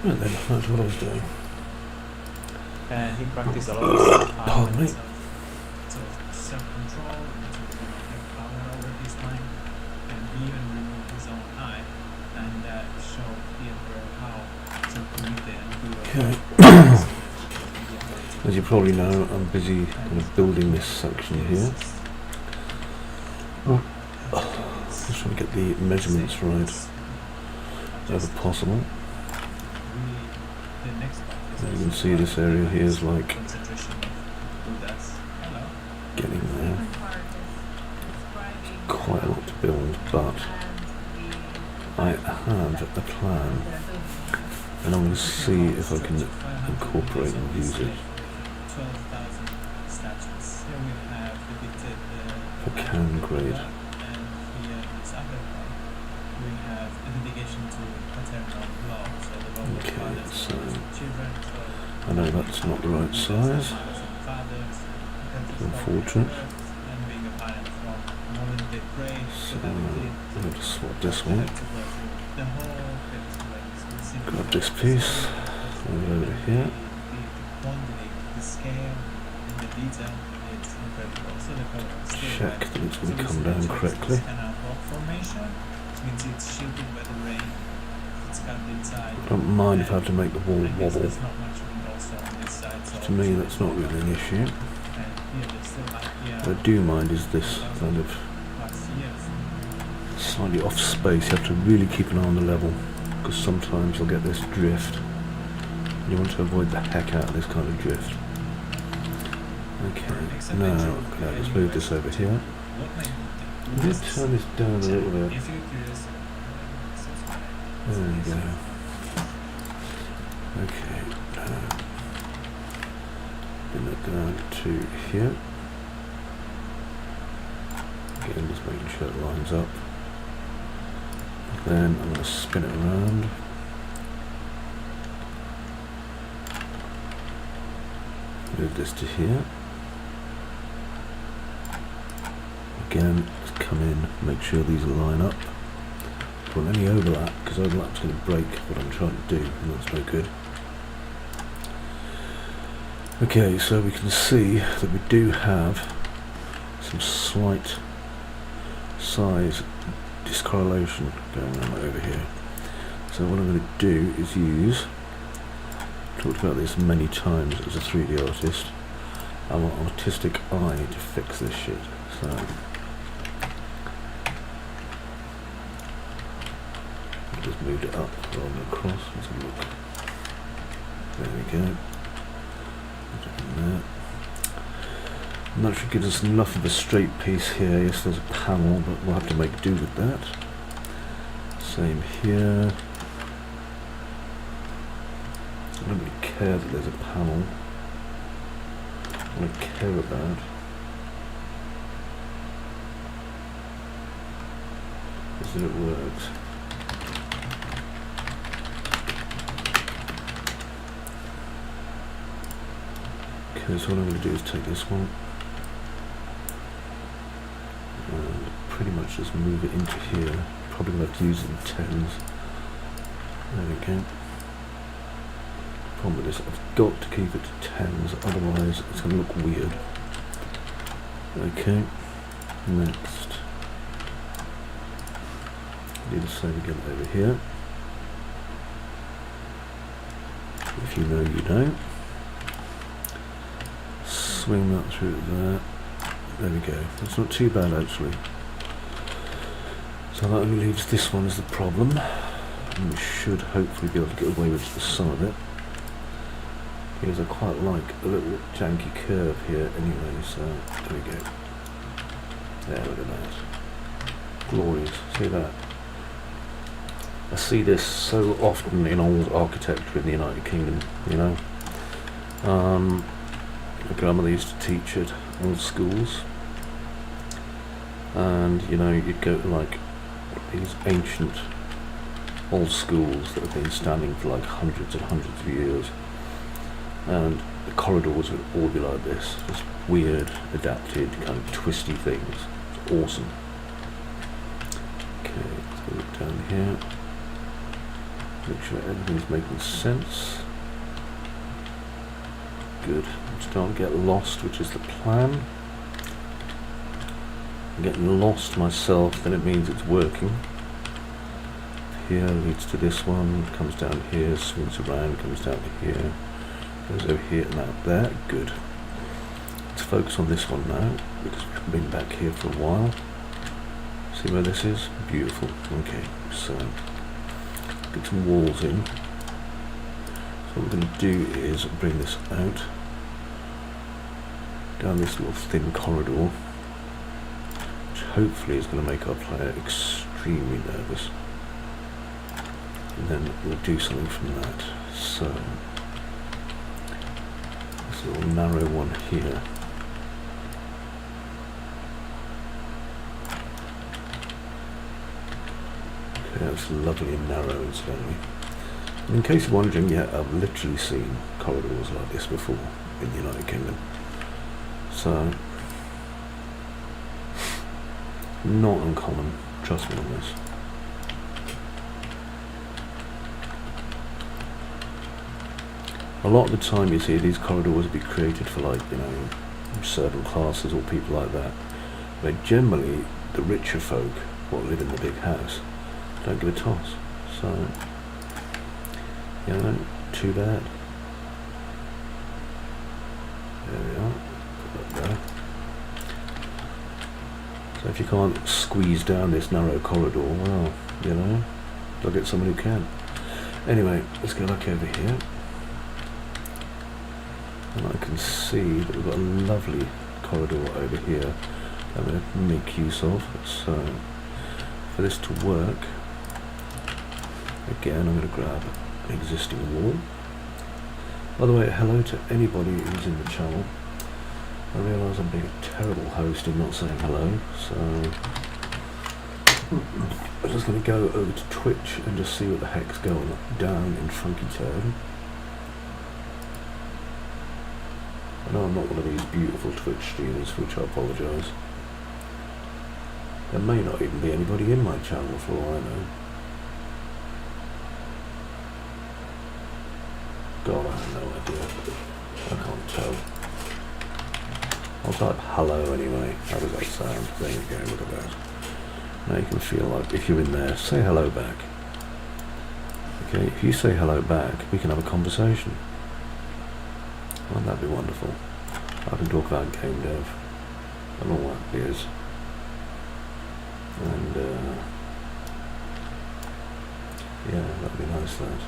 Right then, that's what I was doing. He practiced a lot of Pardon me. self-control, to have power over his mind, and he even removed his own eye, and show the emperor how to commit and do Okay. As you probably know, I'm busy kind of building this section here. Just trying to get the measurements right wherever possible. As you can see, this area here is like getting there. Quite a lot to build, but I have a plan, and I'm going to see if I can incorporate and use it for can grade. Okay, so I know that's not the right size. It's unfortunate. So I'm going to swap this one. Grab this piece. Move it over to here. Check that it's going to come down correctly. I don't mind if I have to make the wall wobble. To me, that's not really an issue. What I do mind is this kind of slightly off space. You have to really keep an eye on the level, because sometimes you'll get this drift. You want to avoid the heck out of this kind of drift. Okay, now let's move this over here. Let's turn this down a little bit. There we go. Okay, bring that down to here. Again, just making sure it lines up. Then I'm going to spin it around. Move this to here. Again, let's come in, make sure these line up. Don't want any overlap, because overlap's going to break what I'm trying to do, and that's no good. Okay, so we can see that we do have some slight size discorrelation going on over here. So what I'm going to do is use, talked about this many times as a 3D artist, I want artistic eye to fix this shit. So I just moved it up rather than across. Let's have a look. There we go. There. And that should give us enough of a straight piece here. Yes, there's a panel, but we'll have to make do with that. Same here. So I don't really care that there's a panel. What I care about is that it works. Okay, so what I'm going to do is take this one and pretty much just move it into here. Probably going to have to use it in tens. There we go. Problem with this, I've got to keep it to tens, otherwise it's going to look weird. Okay, next. Do the same again over here. If you know, you know. Swing that through there. There we go. That's not too bad actually. So that only leaves this one as the problem. And we should hopefully be able to get away with some of it. Because I quite like a little janky curve here anyway, so there we go. There, look at that. Glorious. See that? I see this so often in old architecture in the United Kingdom, you know. My grandmother used to teach at old schools, and you know, you'd go to like these ancient old schools that have been standing for like hundreds and hundreds of years, and the corridors would all be like this, just weird, adapted, kind of twisty things. It's awesome. Okay, let's go look down here. Make sure everything's making sense. Good. Just don't get lost, which is the plan. I'm getting lost myself, then it means it's working. Here leads to this one, comes down here, swings around, comes down to here, goes over here and out there. Good. Let's focus on this one now, because we've been back here for a while. See where this is? Beautiful. Okay, so get some walls in. So what we're going to do is bring this out down this little thin corridor, which hopefully is going to make our player extremely nervous, and then we'll do something from that. So this little narrow one here, okay, that's lovely and narrow incidentally. And in case you're wondering, yeah, I've literally seen corridors like this before in the United Kingdom. So, not uncommon, trust me on this. A lot of the time you see these corridors will be created for, like, you know, certain classes or people like that. But generally, the richer folk, what live in the big house, don't give a toss. So, you know, too bad. There we are. Put that there. So if you can't squeeze down this narrow corridor, well, you know, they'll get someone who can. Anyway, let's go back over here. And I can see that we've got a lovely corridor over here that I'm going to make use of. So for this to work, again, I'm going to grab an existing wall. By the way, hello to anybody who's in the channel. I realise I'm being a terrible host in not saying hello, so I'm just going to go over to Twitch and just see what the heck's going down in Funky Town. I know I'm not one of these beautiful Twitch streamers, which I apologise. There may not even be anybody in my channel for all I know. God, I have no idea. I can't tell. I'll type hello anyway. How does that sound? There you go, look at that. Now you can feel like if you're in there, say hello back. Okay, if you say hello back, we can have a conversation. Well, that'd be wonderful. I can talk about game dev and all that is. And yeah, that'd be nice, that.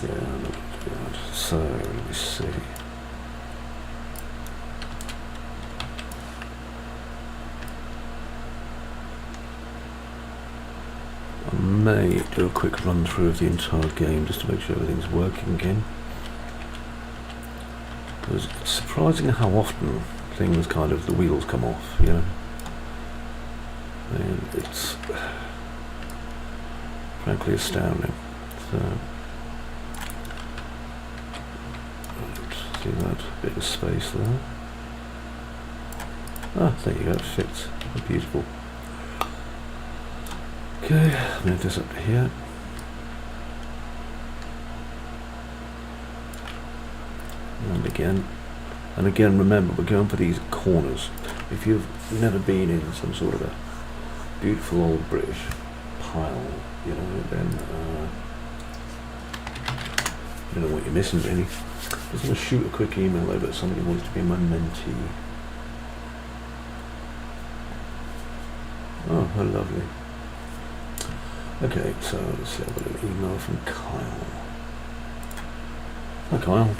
Yeah, I'm looking for that. So, let me see. I may do a quick run through of the entire game just to make sure everything's working again. Because it's surprising how often things kind of, the wheels come off, you know. And it's frankly astounding. So, right, see that bit of space there. Ah, there you go, it fits. Beautiful. Okay, move this up to here. And again, remember, we're going for these corners. If you've never been in some sort of a beautiful old British pile, you know, then you know what you're missing, really. Just going to shoot a quick email over to somebody who wants to be my mentee. Oh, how lovely. Okay, so let's see, I've got an email from Kyle. Hi, Kyle.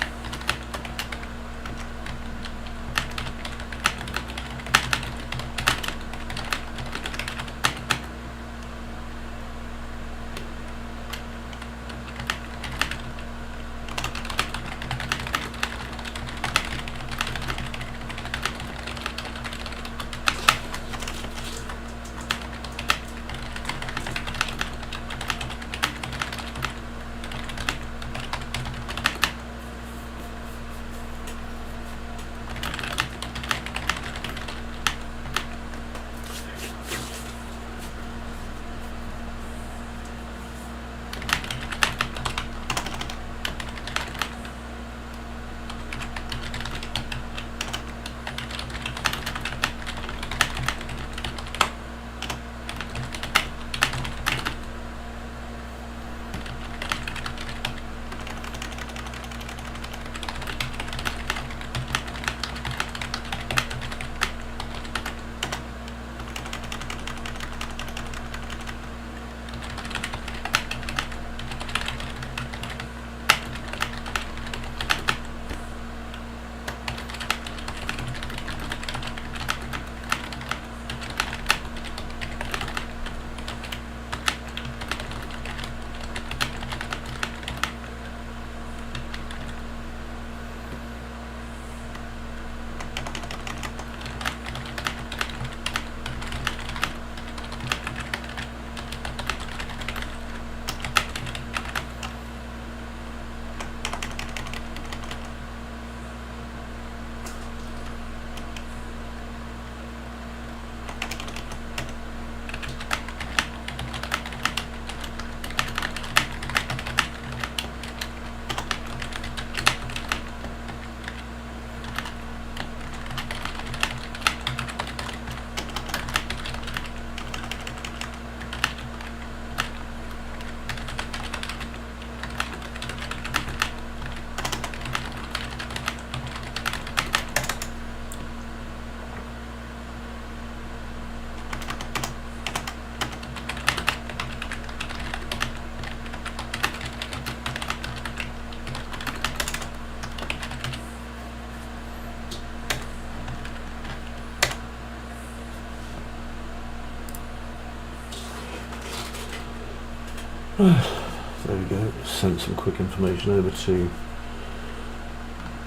There we go, sent some quick information over to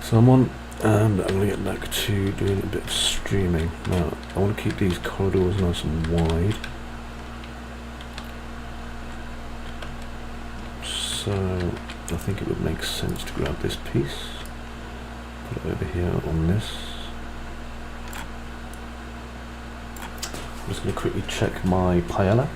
someone, and I'm going to get back to doing a bit of streaming. Now, I want to keep these corridors nice and wide, so I think it would make sense to grab this piece, put it over here on this. I'm just going to quickly check my paella.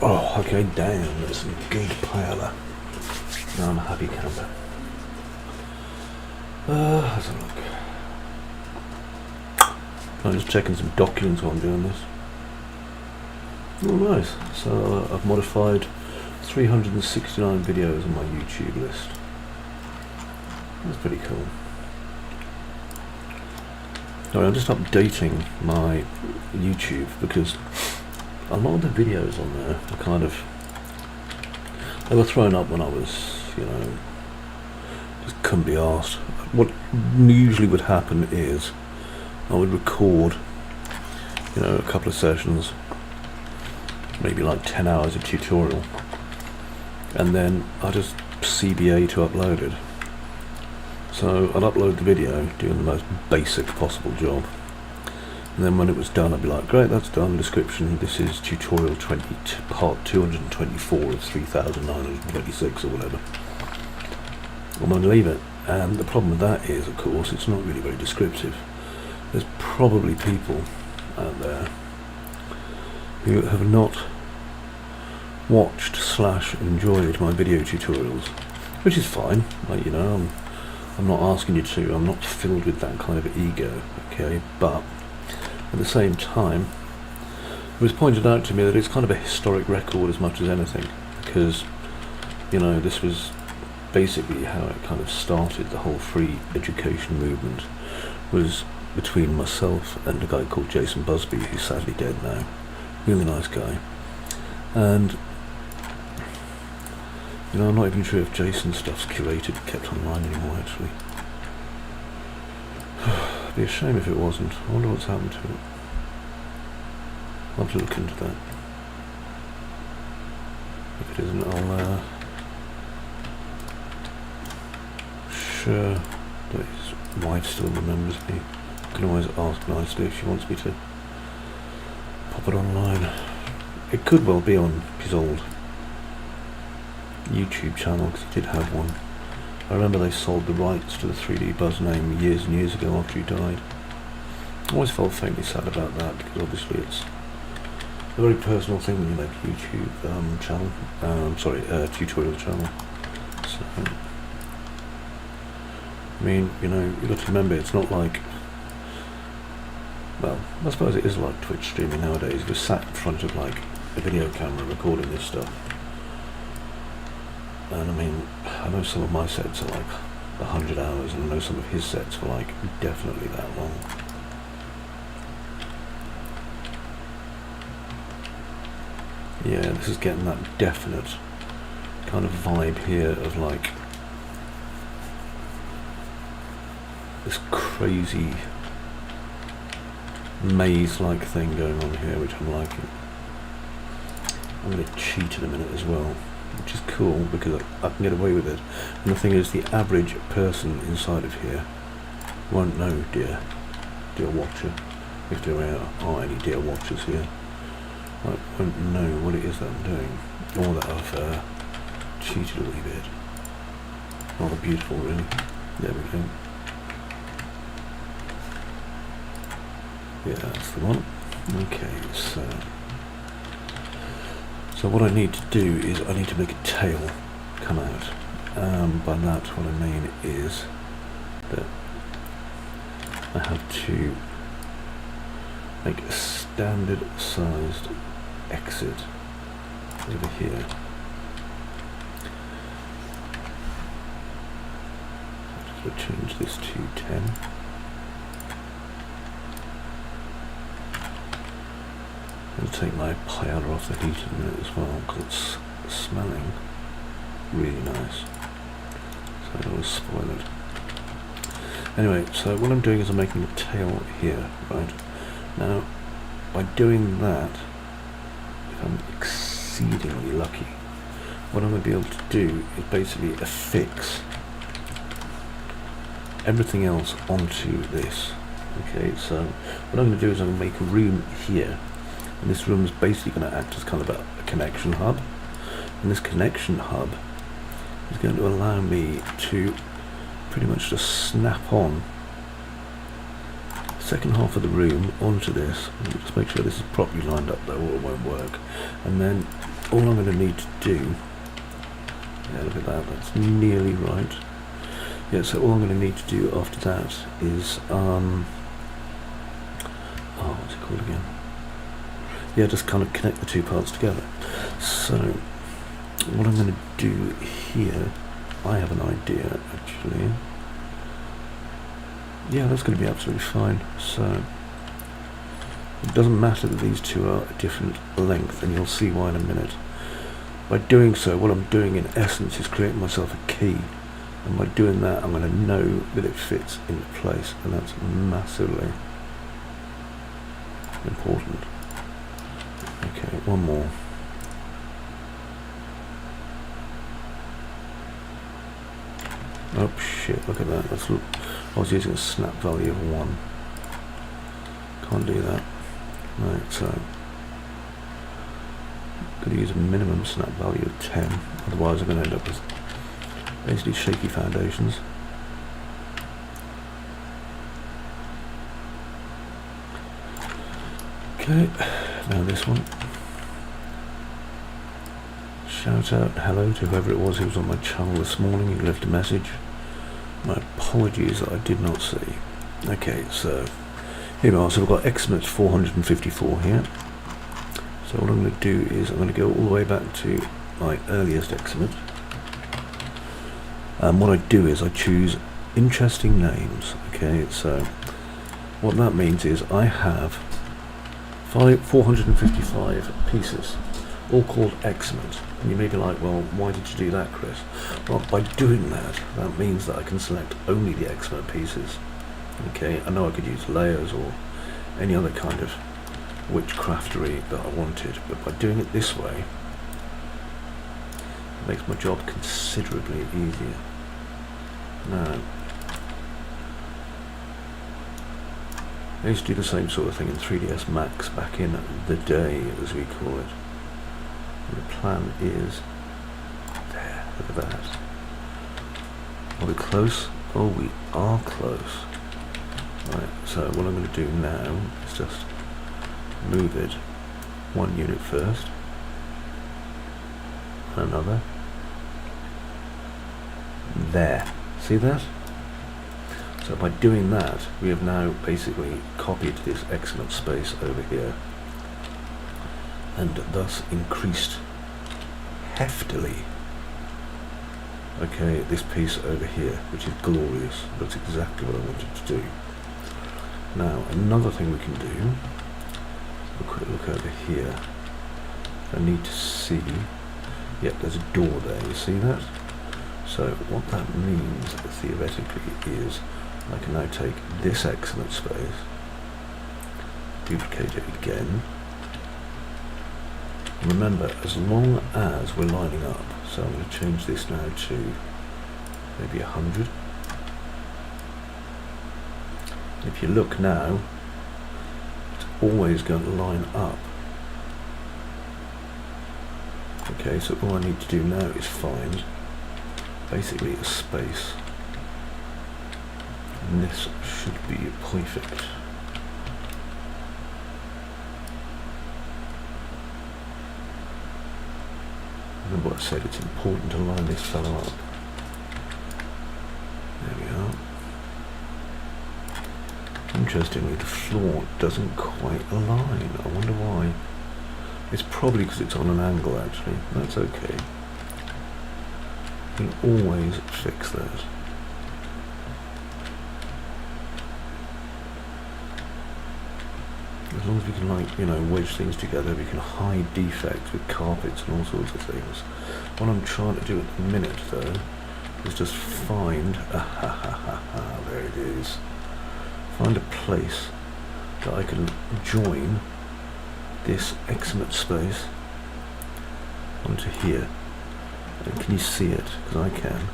Oh, okay, damn, that's some good power. Now I'm a happy camper. Let's have a look. I'm just checking some documents while I'm doing this. Oh, nice. So I've modified 369 videos on my YouTube list. That's pretty cool. Alright, I'm just updating my YouTube because a lot of the videos on there are kind of, they were thrown up when I was, you know, just couldn't be asked. What usually would happen is I would record, you know, a couple of sessions, maybe like 10 hours of tutorial, and then I just CBA to upload it. So I'd upload the video doing the most basic possible job, and then when it was done I'd be like, great, that's done, description, this is tutorial 20, part 224 of 3926 or whatever. I'm going to leave it, and the problem with that is, of course, it's not really very descriptive. There's probably people out there who have not watched / enjoyed my video tutorials, which is fine. Like, you know, I'm not asking you to. I'm not filled with that kind of ego, okay? But at the same time, it was pointed out to me that it's kind of a historic record as much as anything, because, you know, this was basically how it kind of started. The whole free education movement was between myself and a guy called Jason Busby, who's sadly dead now. Really nice guy. And, you know, I'm not even sure if Jason's stuff's curated, kept online anymore, actually. It'd be a shame if it wasn't. I wonder what's happened to it. I'll have to look into that. If it isn't, I'll, sure that his wife still remembers me. I can always ask nicely if she wants me to pop it online. It could well be on his old YouTube channel, because he did have one. I remember they sold the rights to the 3D Buzz name years and years ago after he died. I always felt faintly sad about that, because obviously it's a very personal thing when you make a YouTube channel. Tutorial channel. So, I mean, you know, you've got to remember, it's not like, well, I suppose it is like Twitch streaming nowadays. We're sat in front of like a video camera recording this stuff. And I mean, I know some of my sets are like 100 hours, and I know some of his sets were like definitely that long. Yeah, this is getting that definite kind of vibe here of like this crazy maze-like thing going on here, which I'm liking. I'm going to cheat in a minute as well, which is cool because I can get away with it. And the thing is, the average person inside of here won't know, dear watcher, if there are any dear watchers here, I won't know what it is that I'm doing, or that I've cheated a wee bit. Rather beautiful, really. There we go. Yeah, that's the one. Okay, so what I need to do is I need to make a tail come out. By that, what I mean is that I have to make a standard sized exit over here. I'm just going to change this to 10. I'm going to take my powder off the heat in a minute as well, because it's smelling really nice, so I don't want to spoil it. Anyway, so what I'm doing is I'm making a tail here, right? Now, by doing that, if I'm exceedingly lucky, what I'm going to be able to do is basically affix everything else onto this. Okay, so what I'm going to do is I'm going to make a room here, and this room is basically going to act as kind of a connection hub, and this connection hub is going to allow me to pretty much just snap on the second half of the room onto this. Just make sure this is properly lined up though, or it won't work. And then all I'm going to need to do, yeah, look at that, that's nearly right. Yeah, so all I'm going to need to do after that is, oh, what's it called again? Yeah, just kind of connect the two parts together. So, what I'm going to do here, I have an idea, actually. Yeah, that's going to be absolutely fine. So, it doesn't matter that these two are a different length, and you'll see why in a minute. By doing so, what I'm doing in essence is creating myself a key. And by doing that, I'm going to know that it fits into place, and that's massively important. Okay, one more. Oh shit, look at that. I was using a snap value of 1. Can't do that. Right, so I'm going to use a minimum snap value of 10, otherwise I'm going to end up with basically shaky foundations. Okay, now this one. Shout out hello to whoever it was who was on my channel this morning who left a message. My apologies that I did not see. Okay, so here we are. So we've got Xmit 454 here. So what I'm going to do is I'm going to go all the way back to my earliest Xmit. And what I do is I choose interesting names. Okay, so what that means is I have 455 pieces, all called Xmit. And you may be like, well, why did you do that, Chris? Well, by doing that, that means that I can select only the Xmit pieces. Okay, I know I could use layers or any other kind of witchcraftery that I wanted, but by doing it this way, it makes my job considerably easier. Now, I used to do the same sort of thing in 3ds Max back in the day, as we call it. And the plan is, there, look at that. Are we close? Oh, we are close. Right, so what I'm going to do now is just move it 1 unit first, another, there. See that? So by doing that, we have now basically copied this Xmit space over here, and thus increased heftily, okay, this piece over here, which is glorious. That's exactly what I wanted to do. Now, another thing we can do, a quick look over here. I need to see, yep, there's a door there, you see that? So what that means theoretically is I can now take this Xmit space, duplicate it again. Remember, as long as we're lining up, so I'm going to change this now to maybe 100. If you look now, it's always going to line up. Okay, so all I need to do now is find basically a space, and this should be perfect. Remember what I said, it's important to line this fellow up. There we are. Interestingly, the floor doesn't quite align. I wonder why. It's probably because it's on an angle, actually. That's okay. You can always fix that. As long as we can, like, you know, wedge things together, we can hide defects with carpets and all sorts of things. What I'm trying to do at the minute, though, is just find, there it is, find a place that I can join this Xmit space onto here. And can you see it? Because I can.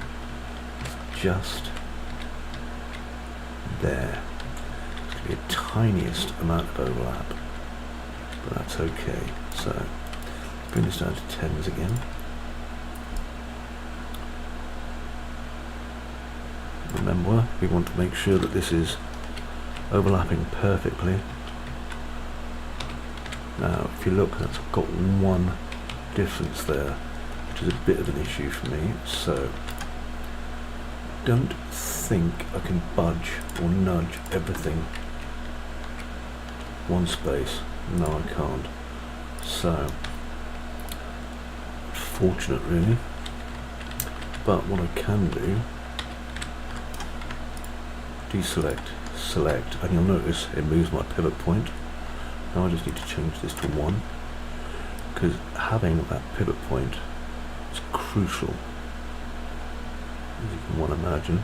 It's just there. It's going to be a tiniest amount of overlap, but that's okay. So bring this down to 10s again. Remember, we want to make sure that this is overlapping perfectly. Now, if you look, that's got one difference there, which is a bit of an issue for me. So don't think I can budge or nudge everything one space. No, I can't. So fortunate really, but what I can do, deselect, select, and you'll notice it moves my pivot point. Now I just need to change this to 1, because having that pivot point is crucial, as you can well imagine.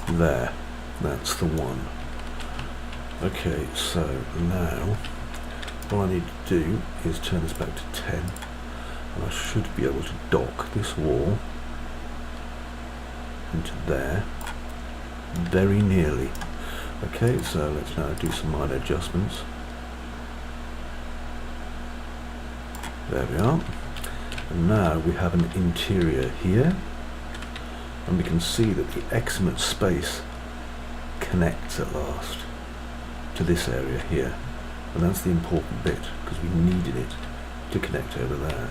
There, that's the one. Okay, so now all I need to do is turn this back to 10, and I should be able to dock this wall into there very nearly. Okay, so let's now do some minor adjustments. There we are. And now we have an interior here, and we can see that the exmit space connects at last to this area here, and that's the important bit, because we needed it to connect over there.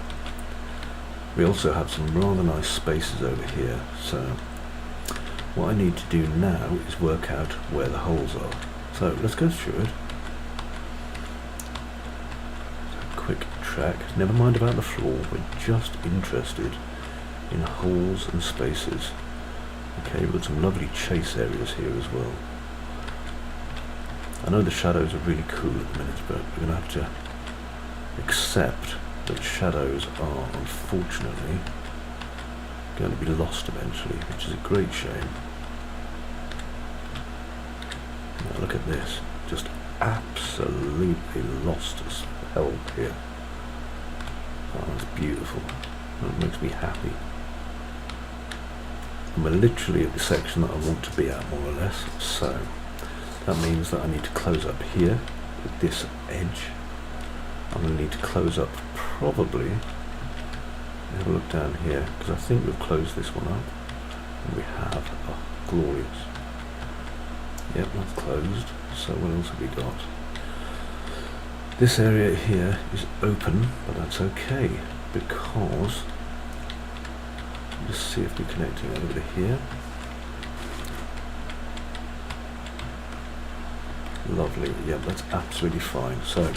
We also have some rather nice spaces over here, so what I need to do now is work out where the holes are. So let's go through it. So quick track, never mind about the floor, we're just interested in holes and spaces. Okay, we've got some lovely chase areas here as well. I know the shadows are really cool at the minute, but we're going to have to accept that shadows are unfortunately going to be lost eventually, which is a great shame. Now look at this, just absolutely lost as hell here. Oh, that's beautiful. That makes me happy. And we're literally at the section that I want to be at, more or less, so that means that I need to close up here with this edge. I'm going to need to close up probably, have a look down here, because I think we've closed this one up, and we have. Oh, glorious. Yep, that's closed. So what else have we got? This area here is open, but that's okay, because let's see if we're connecting over to here. Lovely, yeah, that's absolutely fine. So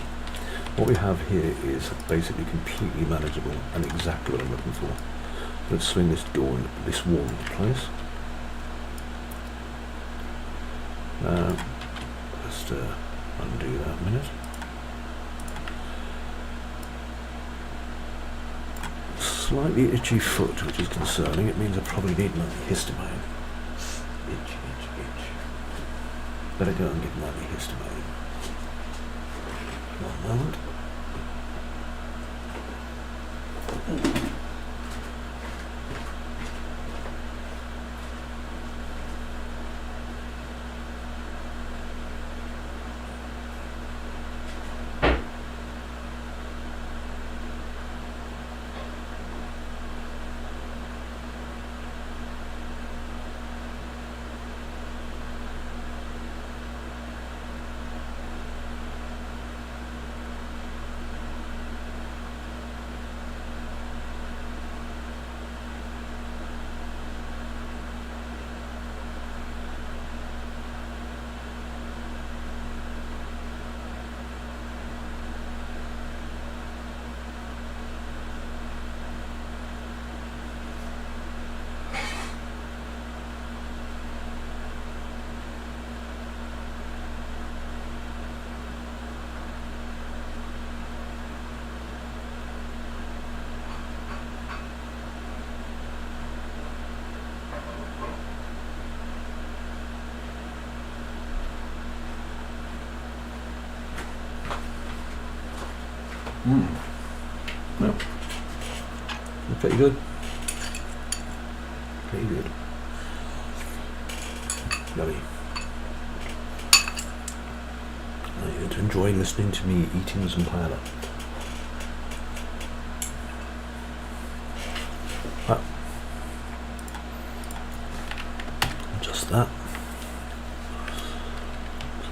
what we have here is basically completely manageable and exactly what I'm looking for. Let's swing this door and this wall into place. Just undo that a minute. Slightly itchy foot, which is concerning. It means I probably need an antihistamine. Itch, itch, itch. Better go and get an antihistamine. One moment. No. Pretty good. Pretty good. Yummy. Now you're going to enjoy listening to me eating some paella. Ah. Just that.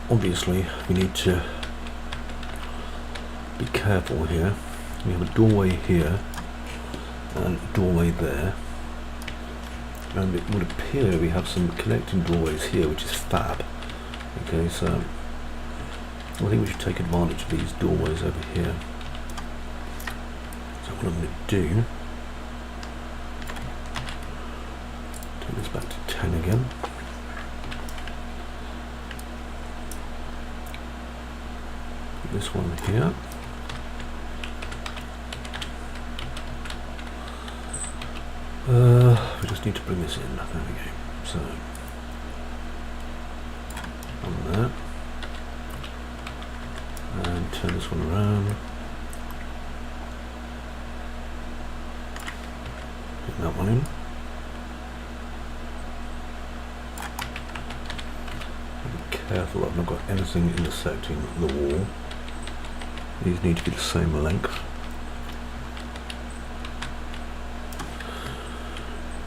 obviously we need to be careful here. We have a doorway here and a doorway there, and it would appear we have some connecting doorways here, which is fab. Okay, so I think we should take advantage of these doorways over here. So what I'm going to do, take this back to 10 again. Put this one here. We just need to bring this in. There we go. So on there, and turn this one around. Get that one in. Be careful, I've not got anything intersecting the wall. These need to be the same length.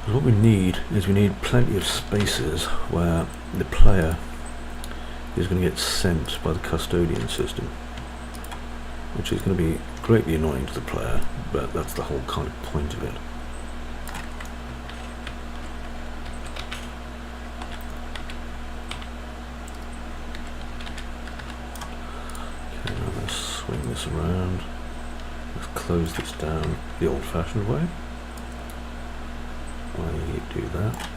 What we need is plenty of spaces where the player is going to get sent by the custodian system, which is going to be greatly annoying to the player, but that's the whole kind of point of it. Okay, now let's swing this around. Let's close this down the old-fashioned way. Why do that?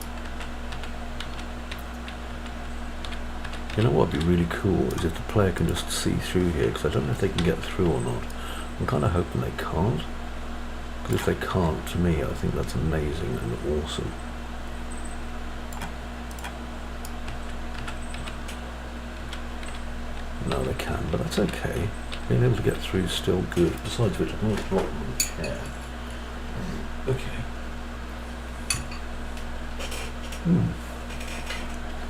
You know what would be really cool is if the player can just see through here, because I don't know if they can get through or not. I'm kind of hoping they can't, because if they can't, to me, I think that's amazing and awesome. No, they can, but that's okay. Being able to get through is still good. Besides which, I'm not really care. Okay.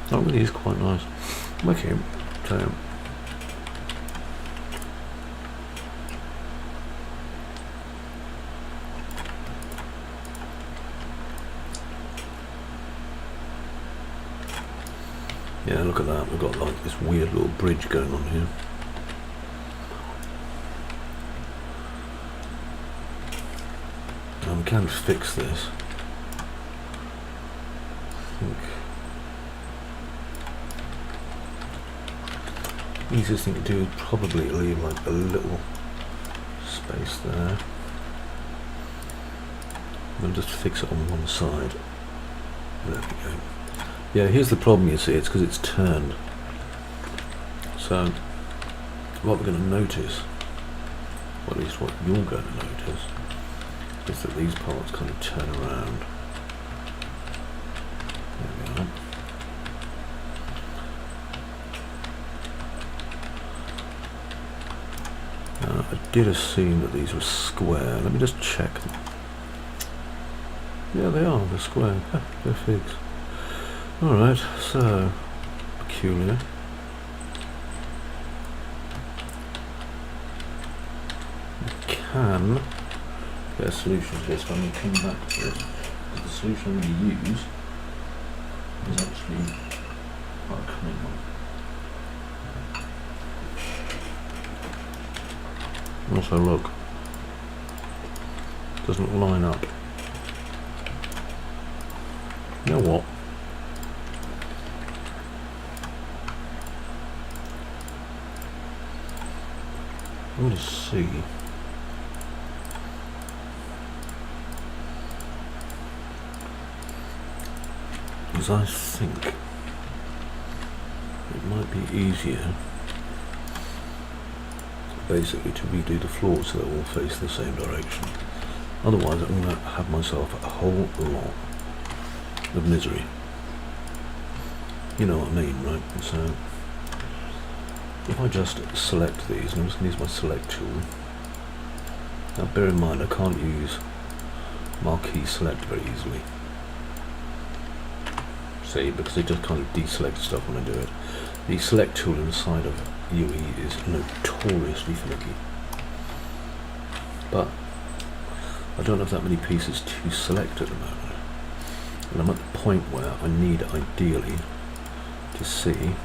That really is quite nice. Okay, so yeah, look at that. We've got like this weird little bridge going on here. And we can fix this. Easiest thing to do is probably leave like a little space there and just fix it on one side. There we go. Yeah, here's the problem, you see, it's because it's turned. So what we're going to notice, or at least what you're going to notice, is that these parts kind of turn around. There we are. I did assume that these were square. Let me just check them. Yeah, they are. They're square. Yeah, they're figs. Alright, so peculiar. We can get a solution to this. I'm going to come back to this. The solution I'm going to use is actually quite a cunning one. Also look, doesn't line up. You know what? I'm going to see. Because I think it might be easier basically to redo the floor so they all face the same direction. Otherwise I'm going to have myself a whole lot of misery. You know what I mean, right? So if I just select these, and I'm just going to use my select tool. Now bear in mind I can't use marquee select very easily. See, because it just kind of deselects stuff when I do it. The select tool inside of UE is notoriously finicky. But I don't have that many pieces to select at the moment. And I'm at the point where I need ideally to see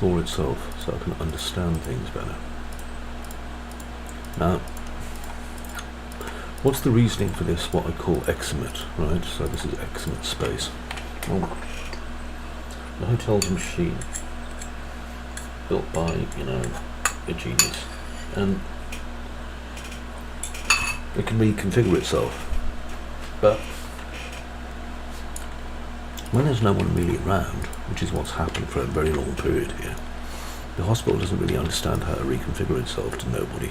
floor itself so I can understand things better. Now, what's the reasoning for this, what I call eximate, right? So this is eximate space. Well, the hotel's a machine built by, you know, a genius, and it can reconfigure itself, but when there's no one really around, which is what's happened for a very long period here, the hospital doesn't really understand how to reconfigure itself to nobody,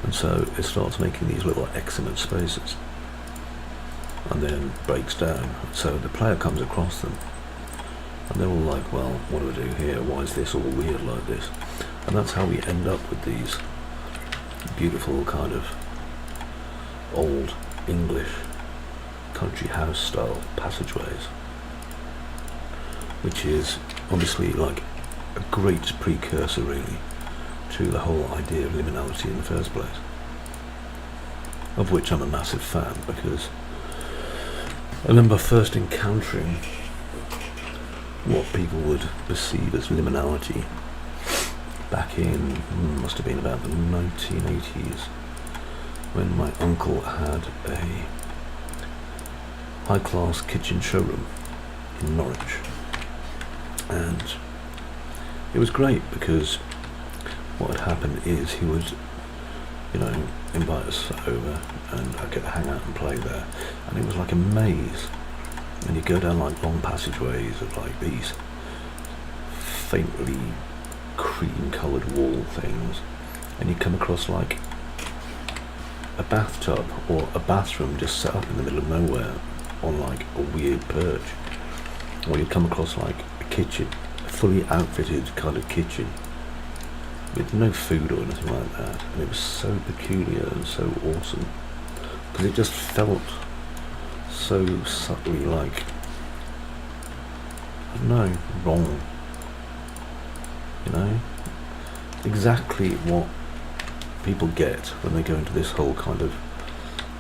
and so it starts making these little eximate spaces and then breaks down. So the player comes across them and they're all like, well, what do I do here? Why is this all weird like this? And that's how we end up with these beautiful kind of old English country house style passageways, which is obviously like a great precursor really to the whole idea of liminality in the first place, of which I'm a massive fan, because I remember first encountering what people would perceive as liminality back in, must have been about the 1980s, when my uncle had a high-class kitchen showroom in Norwich, and it was great because what would happen is he would, you know, invite us over and I'd get to hang out and play there, and it was like a maze, and you go down like long passageways of like these faintly cream coloured wall things, and you come across like a bathtub or a bathroom just set up in the middle of nowhere on like a weird perch, or you'd come across like a kitchen, a fully outfitted kind of kitchen with no food or anything like that, and it was so peculiar and so awesome because it just felt so subtly like, I don't know, wrong, you know, exactly what people get when they go into this whole kind of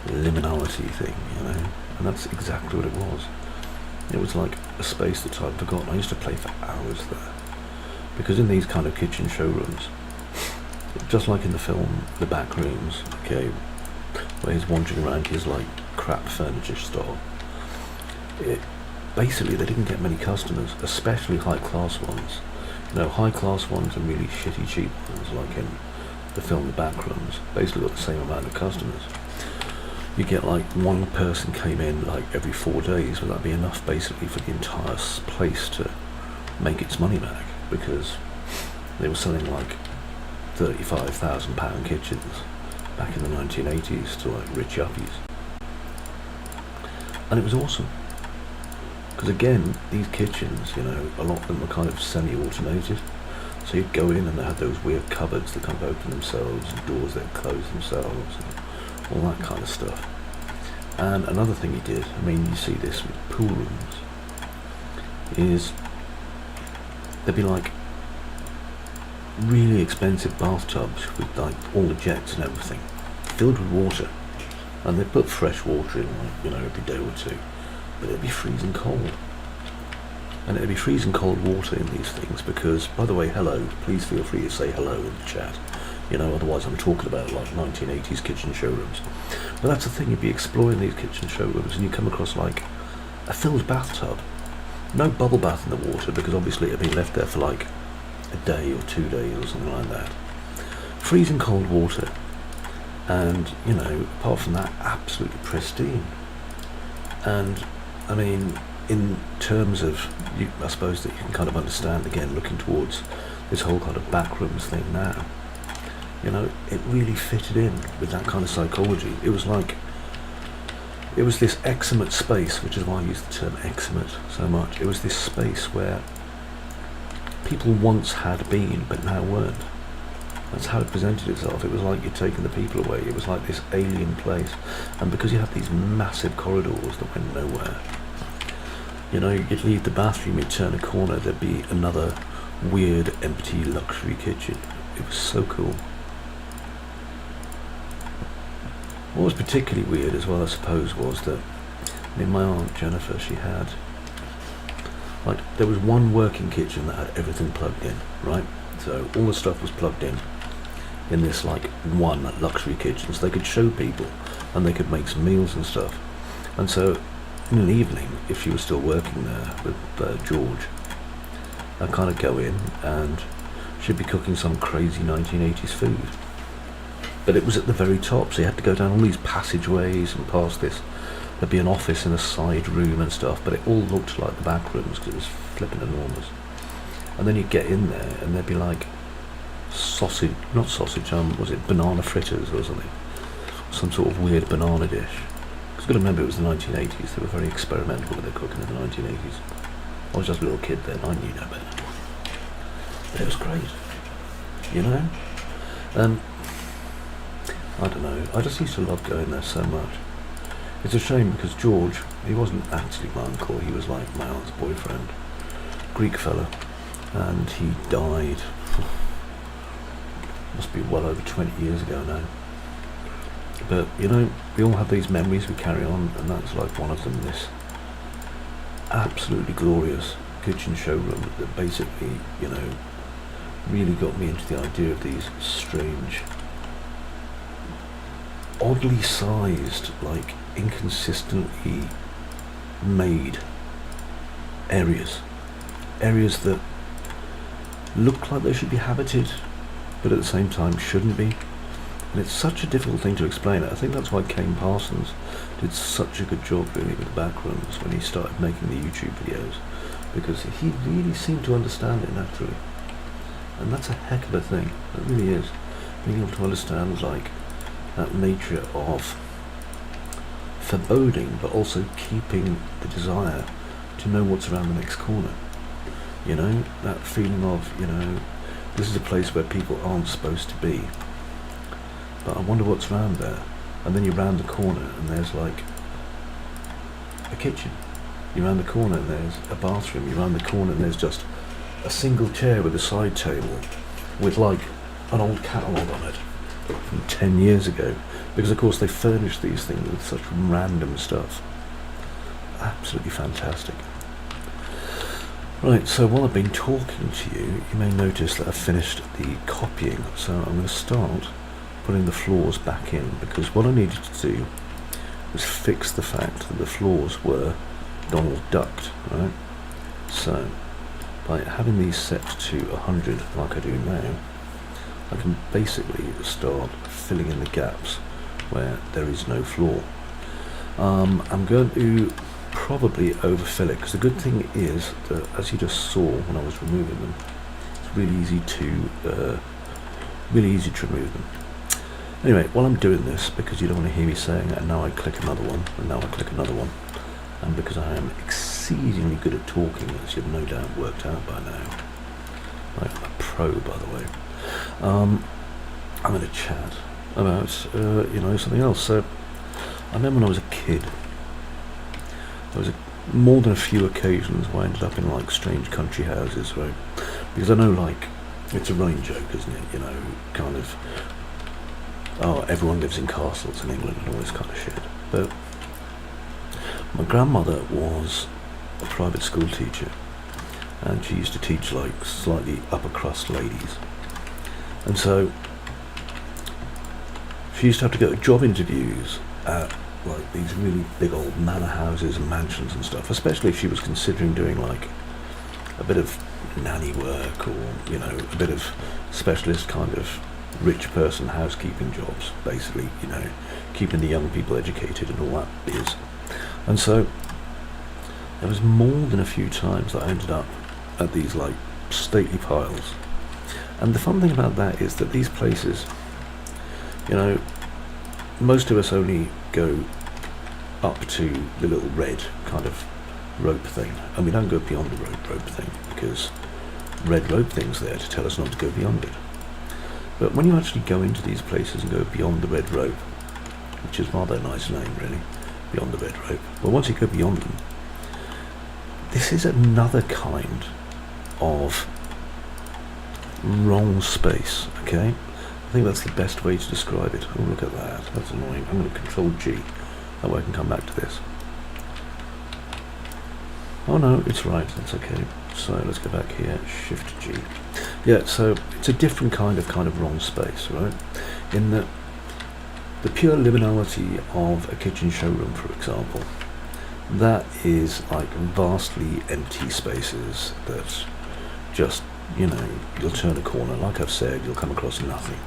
liminality thing, you know, and that's exactly what it was. It was like a space that I'd forgotten. I used to play for hours there, because in these kind of kitchen showrooms, just like in the film The Back Rooms, okay, where he's wandering around his like crap furniture store, basically they didn't get many customers, especially high class ones. You know, high class ones and really shitty cheap ones, like in the film The Back Rooms, basically got the same amount of customers. You get like one person came in like every 4 days, but that'd be enough basically for the entire place to make its money back, because they were selling like £35,000 kitchens back in the 1980s to like rich yuppies. And it was awesome, because again, these kitchens, you know, a lot of them were kind of semi-automated, so you'd go in and they had those weird cupboards that kind of open themselves and doors that close themselves and all that kind of stuff. And another thing he did, I mean, you see this with pool rooms, is there'd be like really expensive bathtubs with like all the jets and everything filled with water, and they put fresh water in, like, you know, every day or two, but it'd be freezing cold, and it'd be freezing cold water in these things, because, by the way, hello, please feel free to say hello in the chat, you know, otherwise I'm talking about like 1980s kitchen showrooms. But that's the thing, you'd be exploring these kitchen showrooms and you come across like a filled bathtub, no bubble bath in the water, because obviously it had been left there for like a day or 2 days or something like that. Freezing cold water, and, you know, apart from that, absolutely pristine. And I mean, in terms of, I suppose that you can kind of understand, again, looking towards this whole kind of backrooms thing now, you know, it really fitted in with that kind of psychology. It was like, it was this eximate space, which is why I use the term eximate so much. It was this space where people once had been, but now weren't. That's how it presented itself. It was like you'd taken the people away. It was like this alien place. And because you had these massive corridors that went nowhere, you know, you'd leave the bathroom, you'd turn a corner, there'd be another weird, empty, luxury kitchen. It was so cool. What was particularly weird as well, I suppose, was that, I mean, my Aunt Jennifer, she had Like, there was one working kitchen that had everything plugged in, right? So all the stuff was plugged in this like one luxury kitchen, so they could show people and they could make some meals and stuff. And so in an evening, if she was still working there with George, I'd kind of go in and she'd be cooking some crazy 1980s food. But it was at the very top, so you had to go down all these passageways and past this. There'd be an office in a side room and stuff, but it all looked like the back rooms because it was flipping enormous. And then you'd get in there and there'd be like was it banana fritters or something? Some sort of weird banana dish. Because you've got to remember it was the 1980s, they were very experimental with their cooking in the 1980s. I was just a little kid then, I knew no better. But it was great, you know? And I don't know, I just used to love going there so much. It's a shame because George, he wasn't actually my uncle, he was like my aunt's boyfriend, Greek fella, and he died, must be well over 20 years ago now. But you know, we all have these memories we carry on, and that's like one of them, this absolutely glorious kitchen showroom that basically, you know, really got me into the idea of these strange, oddly sized, like inconsistently made areas that look like they should be habited but at the same time shouldn't be, and it's such a difficult thing to explain. I think that's why Kane Parsons did such a good job really with the back rooms when he started making the YouTube videos, because he really seemed to understand it naturally, and that's a heck of a thing. It really is, being able to understand like that nature of foreboding, but also keeping the desire to know what's around the next corner. You know, that feeling of, you know, this is a place where people aren't supposed to be, but I wonder what's around there. And then you round the corner and there's like a kitchen. You round the corner and there's a bathroom. You round the corner and there's just a single chair with a side table with like an old catalogue on it from 10 years ago, because of course they furnished these things with such random stuff. Absolutely fantastic. Right, so while I've been talking to you, you may notice that I've finished the copying, so I'm going to start putting the floors back in, because what I needed to do was fix the fact that the floors were Donald ducked, right? So by having these set to 100 like I do now, I can basically start filling in the gaps where there is no floor. I'm going to probably overfill it, because the good thing is that, as you just saw when I was removing them, it's really easy to remove them. Anyway, while I'm doing this, because you don't want to hear me saying, and now I click another one, and now I click another one, and because I am exceedingly good at talking, as you've no doubt worked out by now, I'm a pro, by the way, I'm going to chat about, you know, something else. So, I remember when I was a kid, there was more than a few occasions where I ended up in like strange country houses, right? Because I know, like, it's a running joke, isn't it? You know, kind of, oh, everyone lives in castles in England and all this kind of shit. But my grandmother was a private school teacher, and she used to teach like slightly upper crust ladies. And so she used to have to go to job interviews at like these really big old manor houses and mansions and stuff, especially if she was considering doing like a bit of nanny work, or, you know, a bit of specialist kind of rich person housekeeping jobs, basically, you know, keeping the young people educated and all that biz. And so there was more than a few times that I ended up at these like stately piles. And the fun thing about that is that these places, you know, most of us only go up to the little red kind of rope thing, and we don't go beyond the rope thing, because red rope thing's there to tell us not to go beyond it. But when you actually go into these places and go beyond the red rope, which is rather a nice name really, beyond the red rope, well, once you go beyond them, this is another kind of wrong space, okay? I think that's the best way to describe it. Oh, look at that, that's annoying. I'm going to Control G, that way I can come back to this. Oh no, it's right, that's okay. So let's go back here, Shift G. Yeah, so it's a different kind of wrong space, right? In that the pure liminality of a kitchen showroom, for example, that is like vastly empty spaces that just, you know, you'll turn a corner, like I've said, you'll come across nothing.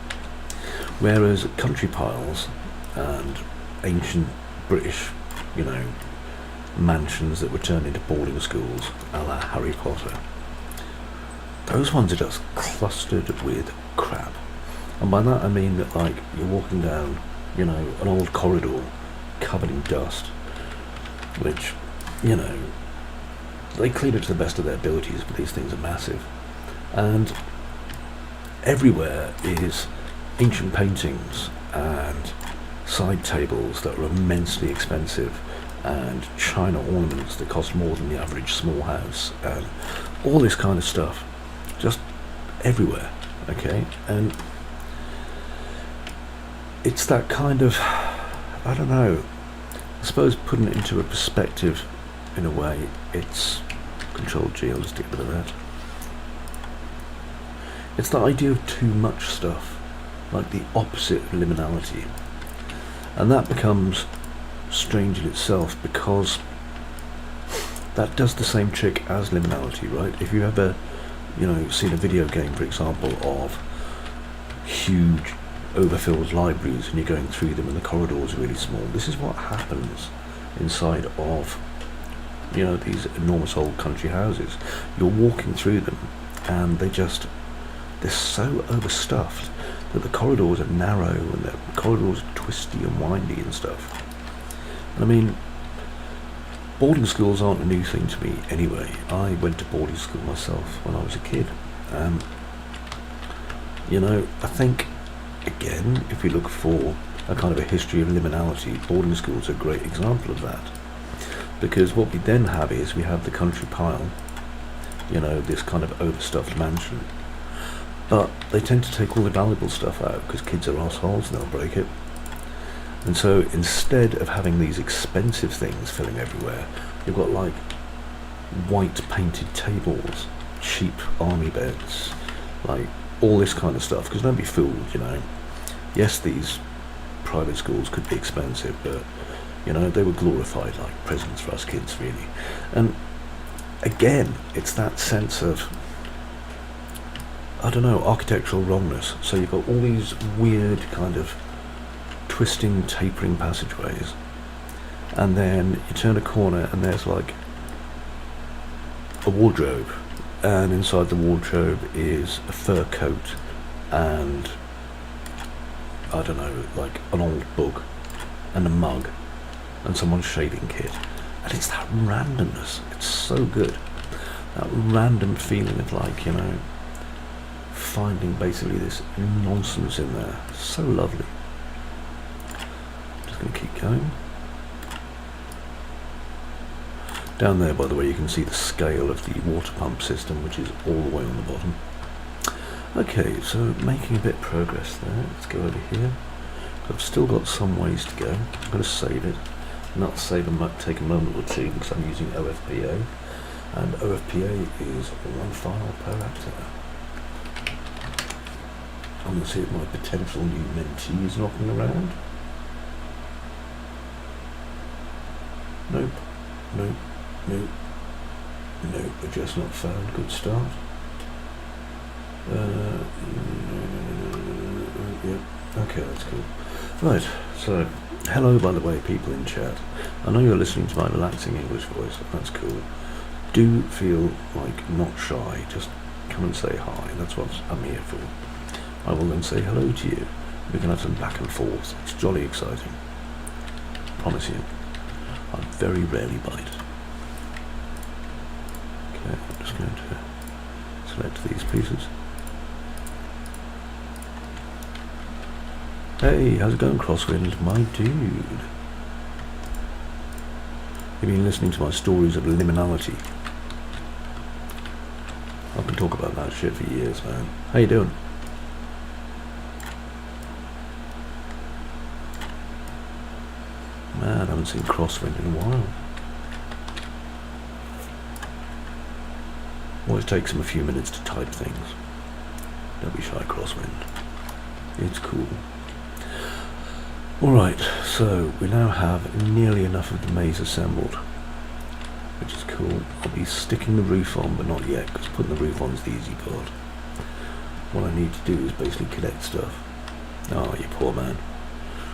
Whereas country piles and ancient British, you know, mansions that were turned into boarding schools, a la Harry Potter, those ones are just clustered with crap. And by that I mean that, like, you're walking down, you know, an old corridor covered in dust, which, you know, they clean it to the best of their abilities, but these things are massive. And everywhere is ancient paintings and side tables that are immensely expensive, and china ornaments that cost more than the average small house, and all this kind of stuff just everywhere, okay? And it's that kind of, I don't know, I suppose putting it into a perspective in a way, it's Control G, I'll just get rid of that. It's the idea of too much stuff, like the opposite of liminality. And that becomes strange in itself, because that does the same trick as liminality, right? If you ever, you know, seen a video game, for example, of huge overfilled libraries and you're going through them and the corridors are really small, this is what happens inside of, you know, these enormous old country houses. You're walking through them and they're so overstuffed that the corridors are narrow and the corridors are twisty and windy and stuff. And I mean, boarding schools aren't a new thing to me anyway. I went to boarding school myself when I was a kid. You know, I think, again, if we look for a kind of a history of liminality, boarding schools are a great example of that. Because what we then have is, we have the country pile, you know, this kind of overstuffed mansion. But they tend to take all the valuable stuff out, because kids are assholes and they'll break it. And so instead of having these expensive things filling everywhere, you've got like white painted tables, cheap army beds, like all this kind of stuff. Because don't be fooled, you know. Yes, these private schools could be expensive, but, you know, they were glorified like presents for us kids, really. And again, it's that sense of, I don't know, architectural wrongness. So you've got all these weird kind of twisting, tapering passageways, and then you turn a corner and there's like a wardrobe, and inside the wardrobe is a fur coat and, I don't know, like an old book and a mug and someone's shaving kit. And it's that randomness, it's so good, that random feeling of, like, you know, finding basically this nonsense in there. So lovely. Just going to keep going. Down there, by the way, you can see the scale of the water pump system, which is all the way on the bottom. Okay, so making a bit of progress there. Let's go over here. I've still got some ways to go. I'm going to save it. Not save and take a moment or two, because I'm using OFPA, and OFPA is one file per actor. I'm going to see if my potential new mentee is knocking around. Nope, nope, nope, nope, address not found, good start. Yep, okay, that's cool. Right, so, hello, by the way, people in chat. I know you're listening to my relaxing English voice, that's cool. Do feel like not shy, just come and say hi, that's what I'm here for. I will then say hello to you. We can have some back and forth. It's jolly exciting. Promise you. I very rarely bite. Okay, I'm just going to select these pieces. Hey, how's it going, Crosswind? My dude. You've been listening to my stories of liminality. I've been talking about that shit for years, man. How you doing? Man, I haven't seen Crosswind in a while. Always takes them a few minutes to type things. Don't be shy, Crosswind. It's cool. Alright, so we now have nearly enough of the maze assembled, which is cool. I'll be sticking the roof on, but not yet, because putting the roof on is the easy part. What I need to do is basically connect stuff. Oh, you poor man.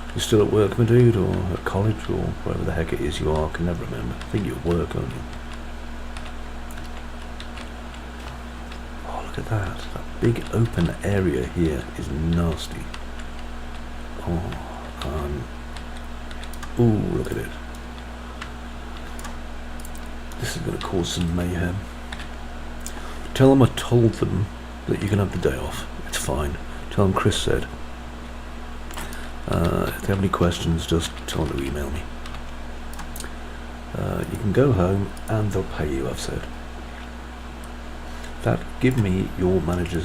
You're still at work, my dude, or at college, or wherever the heck it is you are. I can never remember. I think you're at work, aren't you? Oh, look at that. That big open area here is nasty. Oh, ooh, look at it. This is going to cause some mayhem. Tell them I told them that you can have the day off. It's fine. Tell them Chris said. If they have any questions, just tell them to email me. You can go home and they'll pay you, I've said. In fact, give me your manager's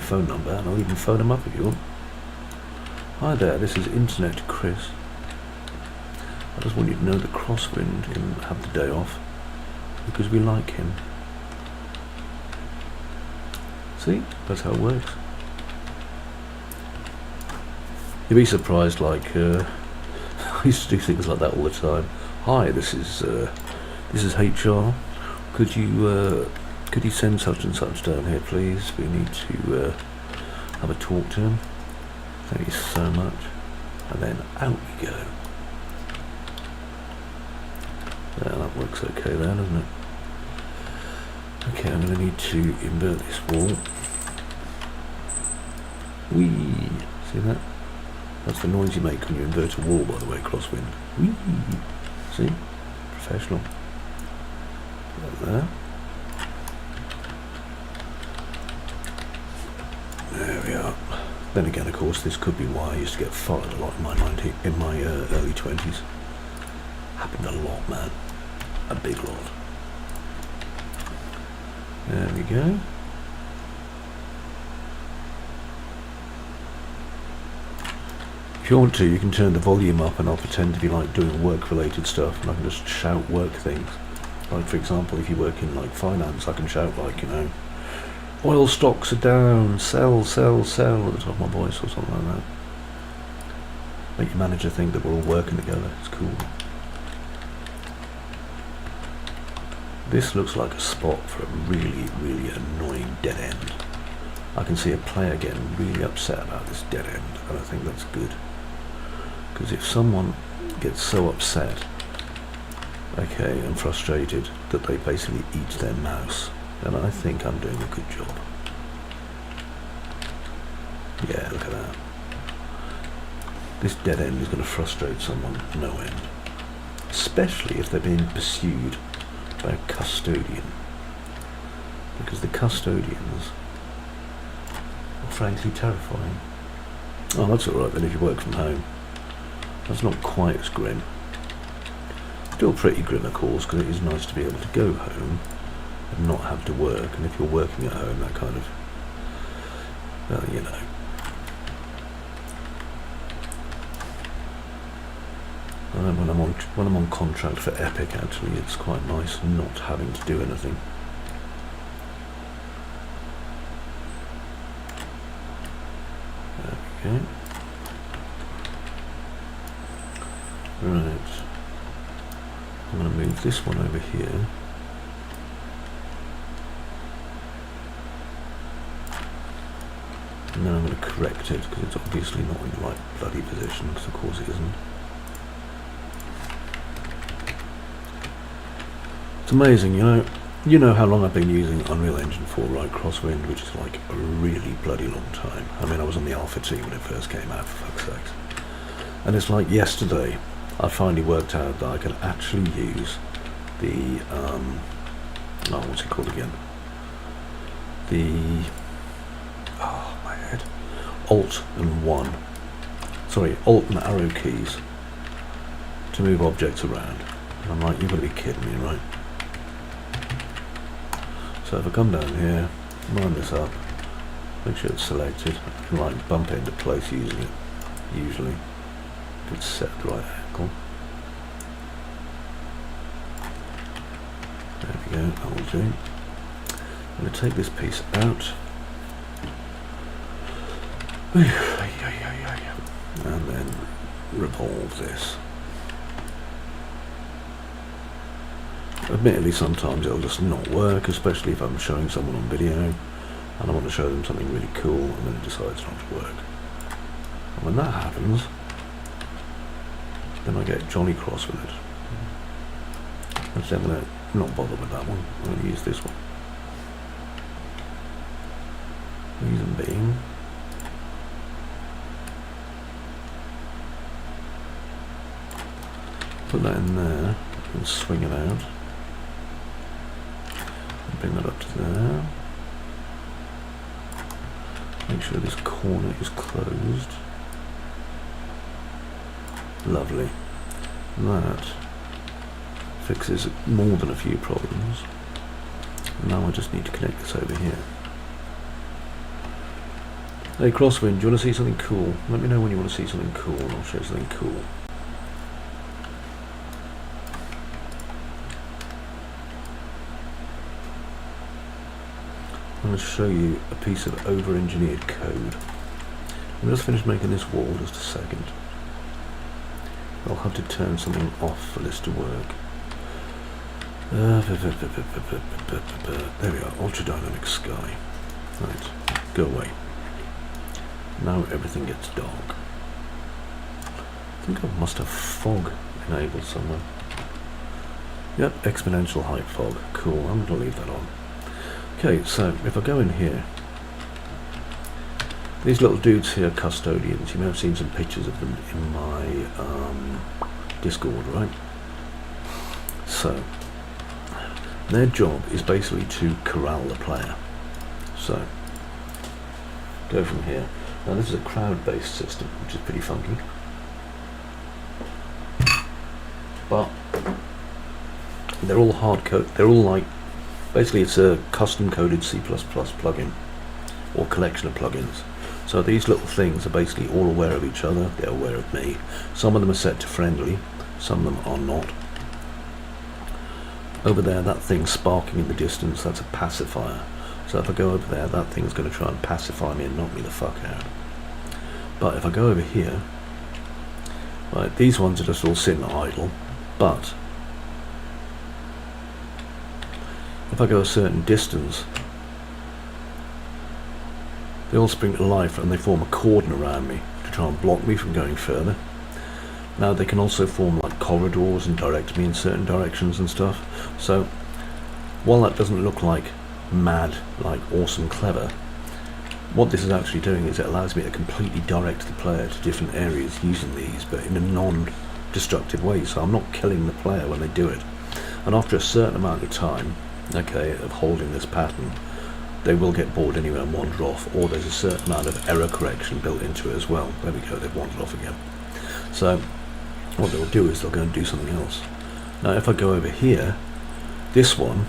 phone number and I'll even phone him up if you want. Hi there, this is Internet Chris. I just want you to know that Crosswind can have the day off because we like him. See? That's how it works. You'd be surprised, like, I used to do things like that all the time. Hi, this is HR. Could you send such and such down here, please? We need to have a talk to him. Thank you so much. And then out we go. Yeah, that works okay there, doesn't it? Okay, I'm going to need to invert this wall. Whee! See that? That's the noise you make when you invert a wall, by the way, Crosswind. Whee! See? Professional. There. There we are. Then again, of course, this could be why I used to get fired a lot in my early 20s. Happened a lot, man. A big lot. There we go. If you want to, you can turn the volume up and I'll pretend to be like doing work-related stuff and I can just shout work things. Like, for example, if you work in like finance, I can shout like, you know, oil stocks are down, sell, sell, sell at the top of my voice or something like that. Make your manager think that we're all working together. It's cool. This looks like a spot for a really, really annoying dead end. I can see a player getting really upset about this dead end, and I think that's good. Because if someone gets so upset, okay, and frustrated that they basically eat their mouse, then I think I'm doing a good job. Yeah, look at that. This dead end is going to frustrate someone no end. Especially if they're being pursued by a custodian. Because the custodians are frankly terrifying. Oh, that's alright then if you work from home. That's not quite as grim. Still pretty grim, of course, because it is nice to be able to go home and not have to work. And if you're working at home, that kind of, well, you know. And when I'm on contract for Epic, actually, it's quite nice not having to do anything. Okay. Right. I'm going to move this one over here. And then I'm going to correct it because it's obviously not in the right bloody position, because of course it isn't. It's amazing, you know how long I've been using Unreal Engine 4, right, Crosswind, which is like a really bloody long time. I mean, I was on the Alpha team when it first came out, for fuck's sakes. And it's like yesterday, I finally worked out that I could actually use the, what's it called again? My head. Alt and arrow keys to move objects around. And I'm like, you've got to be kidding me, right? So if I come down here, line this up, make sure it's selected, I can like bump it into place using it, usually, if it's set at the right angle. There we go, that will do. I'm going to take this piece out. And then revolve this. Admittedly, sometimes it'll just not work, especially if I'm showing someone on video and I want to show them something really cool and then it decides not to work. And when that happens, then I get jolly cross with it. Actually, I'm going to not bother with that one. I'm going to use this one. Reason being, put that in there and swing it out. And bring that up to there. Make sure this corner is closed. Lovely. That fixes more than a few problems. Now I just need to connect this over here. Hey Crosswind, do you want to see something cool? Let me know when you want to see something cool and I'll show you something cool. I'm going to show you a piece of over-engineered code. I'm just finished making this wall, just a second. I'll have to turn something off for this to work. There we are, ultra dynamic sky. Right, go away. Now everything gets dark. I think I must have fog enabled somewhere. Yep, exponential height fog. Cool, I'm going to leave that on. Okay, so if I go in here, these little dudes here are custodians. You may have seen some pictures of them in my Discord, right? So, their job is basically to corral the player. So, go from here. Now this is a crowd-based system, which is pretty funky. But they're all hard-coded. They're all like, basically it's a custom-coded C++ plugin, or collection of plugins. So these little things are basically all aware of each other. They're aware of me. Some of them are set to friendly, some of them are not. Over there, that thing sparking in the distance, that's a pacifier. So if I go over there, that thing's going to try and pacify me and knock me the fuck out. But if I go over here, right, these ones are just all sitting idle, but if I go a certain distance, they all spring to life and they form a cordon around me to try and block me from going further. Now they can also form like corridors and direct me in certain directions and stuff. So while that doesn't look like mad, like awesome clever, what this is actually doing is it allows me to completely direct the player to different areas using these, but in a non-destructive way. So I'm not killing the player when they do it. And after a certain amount of time, okay, of holding this pattern, they will get bored anyway and wander off, or there's a certain amount of error correction built into it as well. There we go, they've wandered off again. So what they'll do is they'll go and do something else. Now if I go over here, this one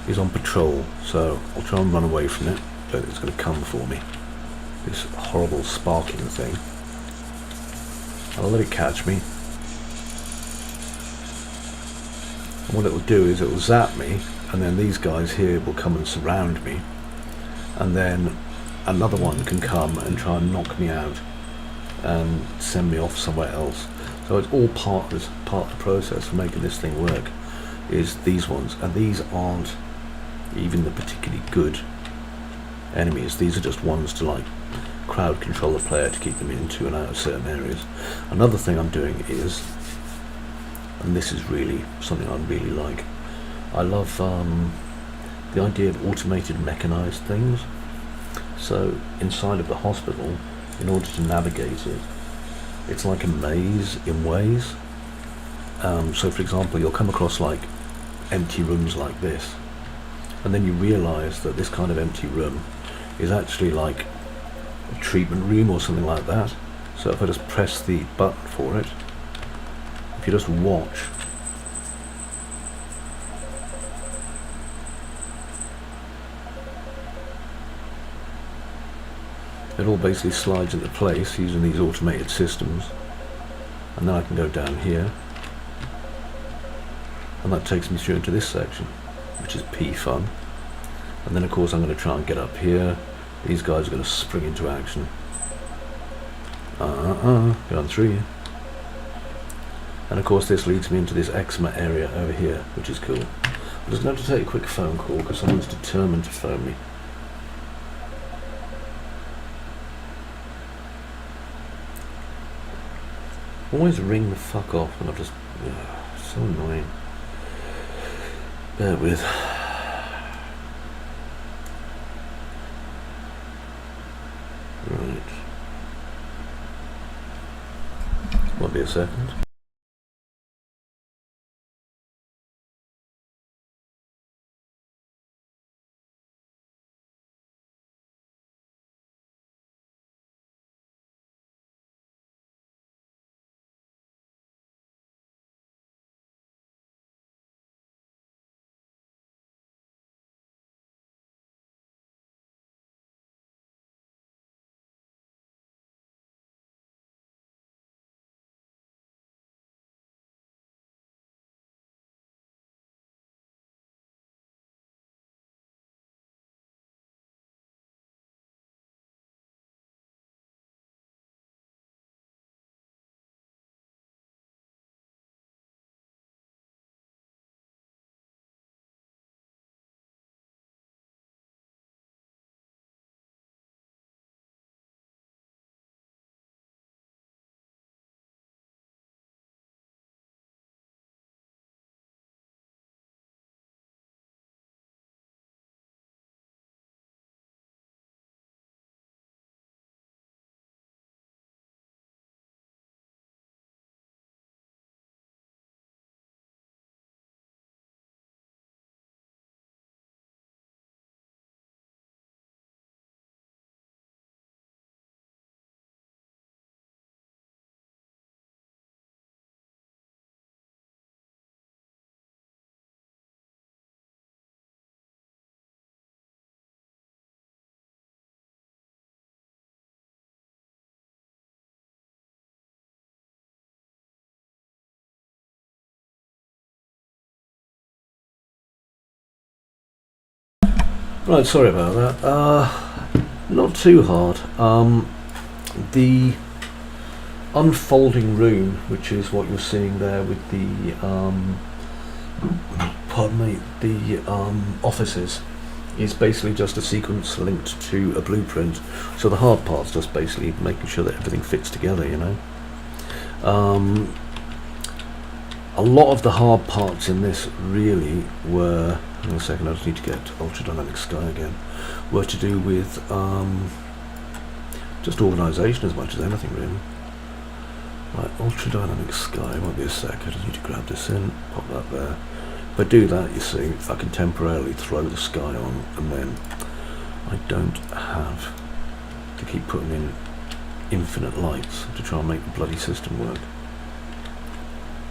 is on patrol, so I'll try and run away from it, but it's going to come for me. This horrible sparking thing. I'll let it catch me. And what it will do is it will zap me, and then these guys here will come and surround me, and then another one can come and try and knock me out and send me off somewhere else. So it's all part of the process for making this thing work, is these ones, and these aren't even the particularly good enemies. These are just ones to like crowd control the player to keep them into and out of certain areas. Another thing I'm doing is, and this is really something I really like, I love the idea of automated mechanized things. So inside of the hospital, in order to navigate it, it's like a maze in ways. So for example, you'll come across like empty rooms like this, and then you realize that this kind of empty room is actually like a treatment room or something like that. So if I just press the button for it, if you just watch, it all basically slides into place using these automated systems. And then I can go down here, and that takes me through into this section, which is P fun. And then of course I'm going to try and get up here. These guys are going to spring into action. Going through you. And of course this leads me into this eczema area over here, which is cool. I'm just going to have to take a quick phone call because someone's determined to phone me. Always ring the fuck off and I've just... so annoying. Bear with. Right. Won't be a second. Right, sorry about that. Not too hard. The unfolding room, which is what you're seeing there with the pardon me, the offices, is basically just a sequence linked to a blueprint. So the hard part's just basically making sure that everything fits together, you know. A lot of the hard parts in this really were, hang on a second, I just need to get Ultra Dynamic Sky again, were to do with just organisation as much as anything really. Right, Ultra Dynamic Sky, won't be a sec, I just need to grab this in, pop that there. If I do that, you see, I can temporarily throw the sky on, and then I don't have to keep putting in infinite lights to try and make the bloody system work.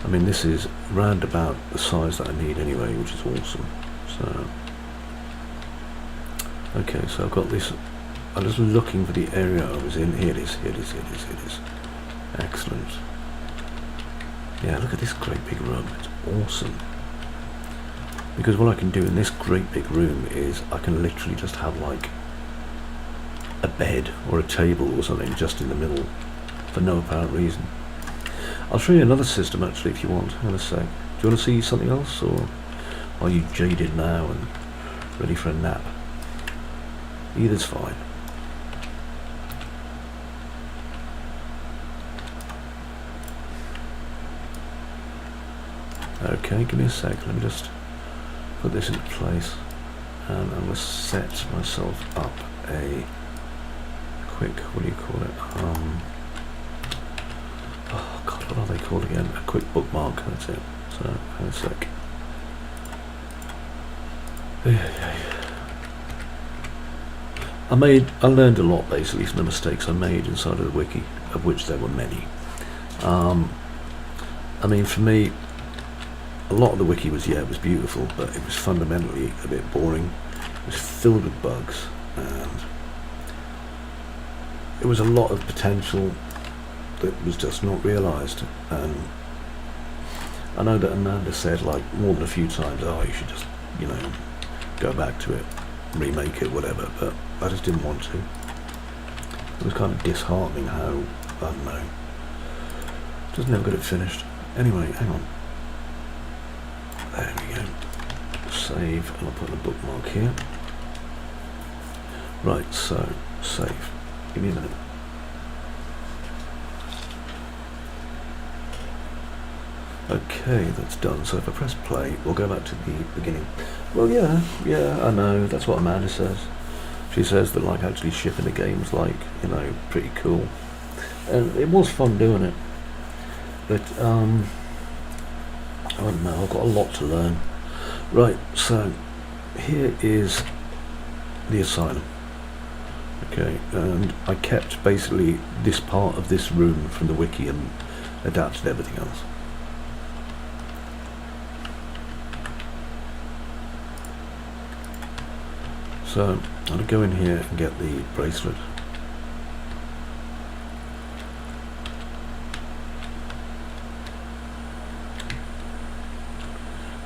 I mean, this is round about the size that I need anyway, which is awesome. So, okay, so I've got this. I'm just looking for the area I was in. Here it is, here it is, here it is, here it is. Excellent. Yeah, look at this great big room. It's awesome. Because what I can do in this great big room is I can literally just have like a bed or a table or something just in the middle for no apparent reason. I'll show you another system actually if you want. Hang on a sec. Do you want to see something else, or are you jaded now and ready for a nap? Either's fine. Okay, give me a sec. Let me just put this into place, and I'm going to set myself up a quick, what do you call it? Oh god, what are they called again? A quick bookmark, that's it. So, hang on a sec. I learned a lot basically from the mistakes I made inside of the wiki, of which there were many. I mean, for me, a lot of the wiki was, it was beautiful, but it was fundamentally a bit boring. It was filled with bugs, and it was a lot of potential that was just not realised. And I know that Amanda said like more than a few times, oh, you should just, you know, go back to it. remake it, whatever, but I just didn't want to. It was kind of disheartening how, I don't know, just never got it finished. Anyway, hang on. There we go. Save, and I'll put a bookmark here. Right, so, save. Give me a minute. Okay, that's done. So if I press play, we'll go back to the beginning. Well, yeah, I know. That's what Amanda says. She says that, like, actually shipping the game's, like, you know, pretty cool. And it was fun doing it. But, I don't know, I've got a lot to learn. Right, so, here is the asylum. Okay, and I kept basically this part of this room from the wiki and adapted everything else. So I'm going to go in here and get the bracelet.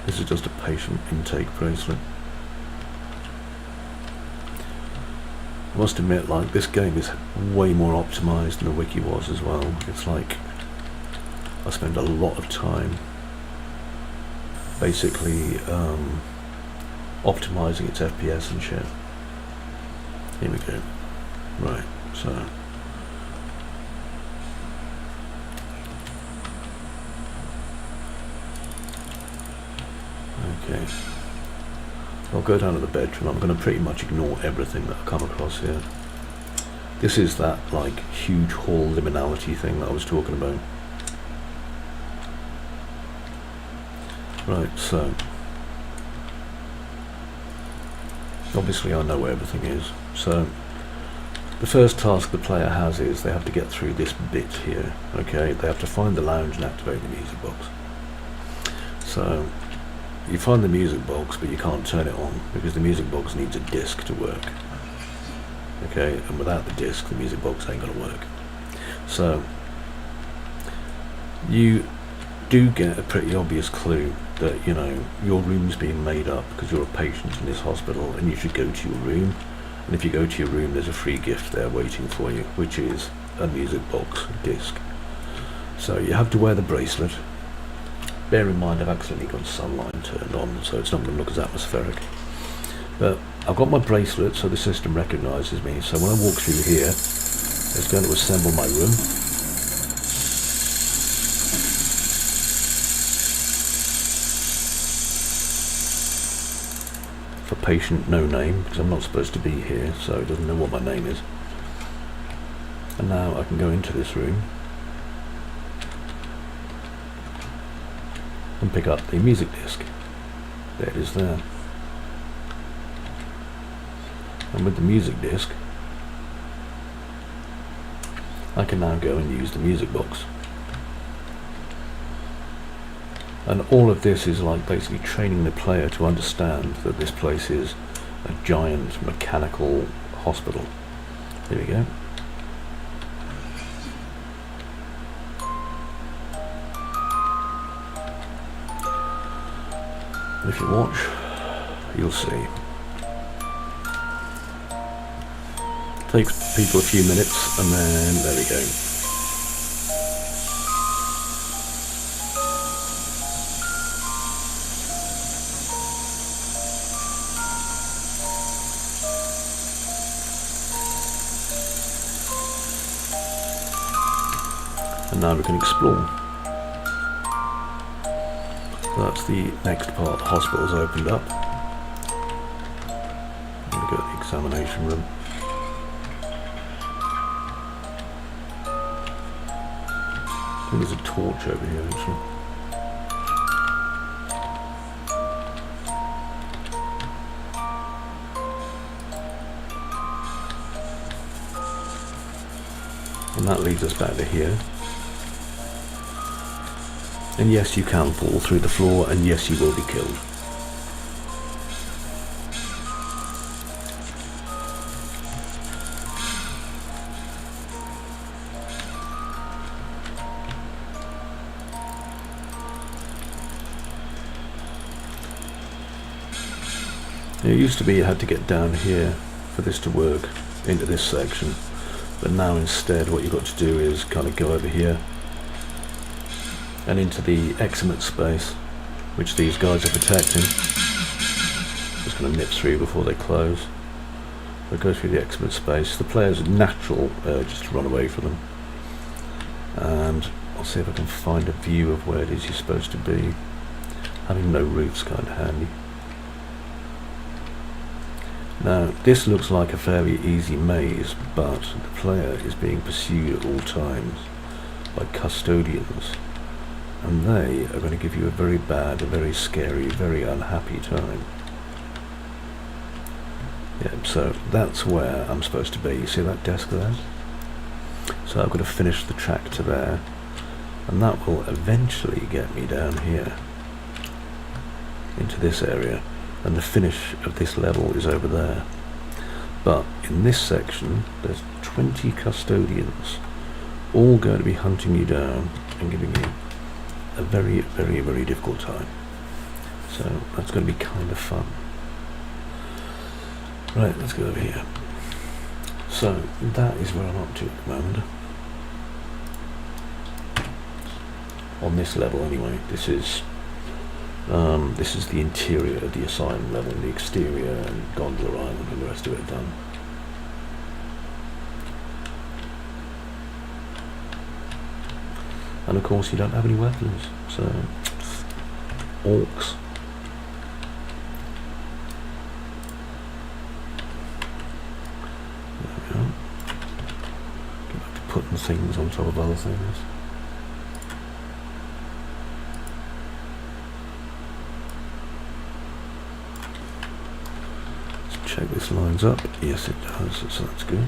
This is just a patient intake bracelet. I must admit, like, this game is way more optimized than the wiki was as well. It's like I spend a lot of time basically optimizing its FPS and shit. Here we go. Right, so okay. I'll go down to the bedroom. I'm going to pretty much ignore everything that I come across here. This is that, like, huge hall liminality thing that I was talking about. Right, so obviously I know where everything is. So the first task the player has is they have to get through this bit here. Okay, they have to find the lounge and activate the music box. So you find the music box, but you can't turn it on because the music box needs a disc to work. Okay, and without the disc, the music box ain't gonna work. So you do get a pretty obvious clue that, you know, your room's being made up because you're a patient in this hospital and you should go to your room. And if you go to your room, there's a free gift there waiting for you, which is a music box disc. So you have to wear the bracelet. Bear in mind I've accidentally got sunlight turned on, so it's not going to look as atmospheric. But I've got my bracelet, so the system recognises me. So when I walk through here, it's going to assemble my room. For patient no name, because I'm not supposed to be here, so it doesn't know what my name is. And now I can go into this room and pick up the music disc. There it is there. And with the music disc, I can now go and use the music box. And all of this is like basically training the player to understand that this place is a giant mechanical hospital. There we go. And if you watch, you'll see. Takes people a few minutes, and then there we go. And now we can explore. So that's the next part. The hospital's opened up. I'm going to go to the examination room. I think there's a torch over here actually. And that leads us back to here. And yes, you can fall through the floor, and yes, you will be killed. It used to be you had to get down here for this to work into this section, but now instead what you've got to do is kind of go over here and into the exit space, which these guys are protecting. Just going to nip through before they close. So go through the exit space. The player's natural urge is to run away from them, and I'll see if I can find a view of where it is you're supposed to be. Having no roof's kind of handy. Now this looks like a very easy maze, but the player is being pursued at all times by custodians, and they are going to give you a very bad, a very scary, very unhappy time. Yeah, so that's where I'm supposed to be. You see that desk there? So I've got to finish the track to there, and that will eventually get me down here into this area, and the finish of this level is over there. But in this section there's 20 custodians, all going to be hunting you down and giving you a very, very, very difficult time. So that's going to be kind of fun. Right, let's go over here. So that is where I'm up to at the moment. On this level anyway. This is the interior of the asylum level, the exterior and Gondola Island and the rest of it done. And of course you don't have any weapons, so orcs. There we go. Get back to putting things on top of other things. Check this lines up. Yes, it does, so that's good.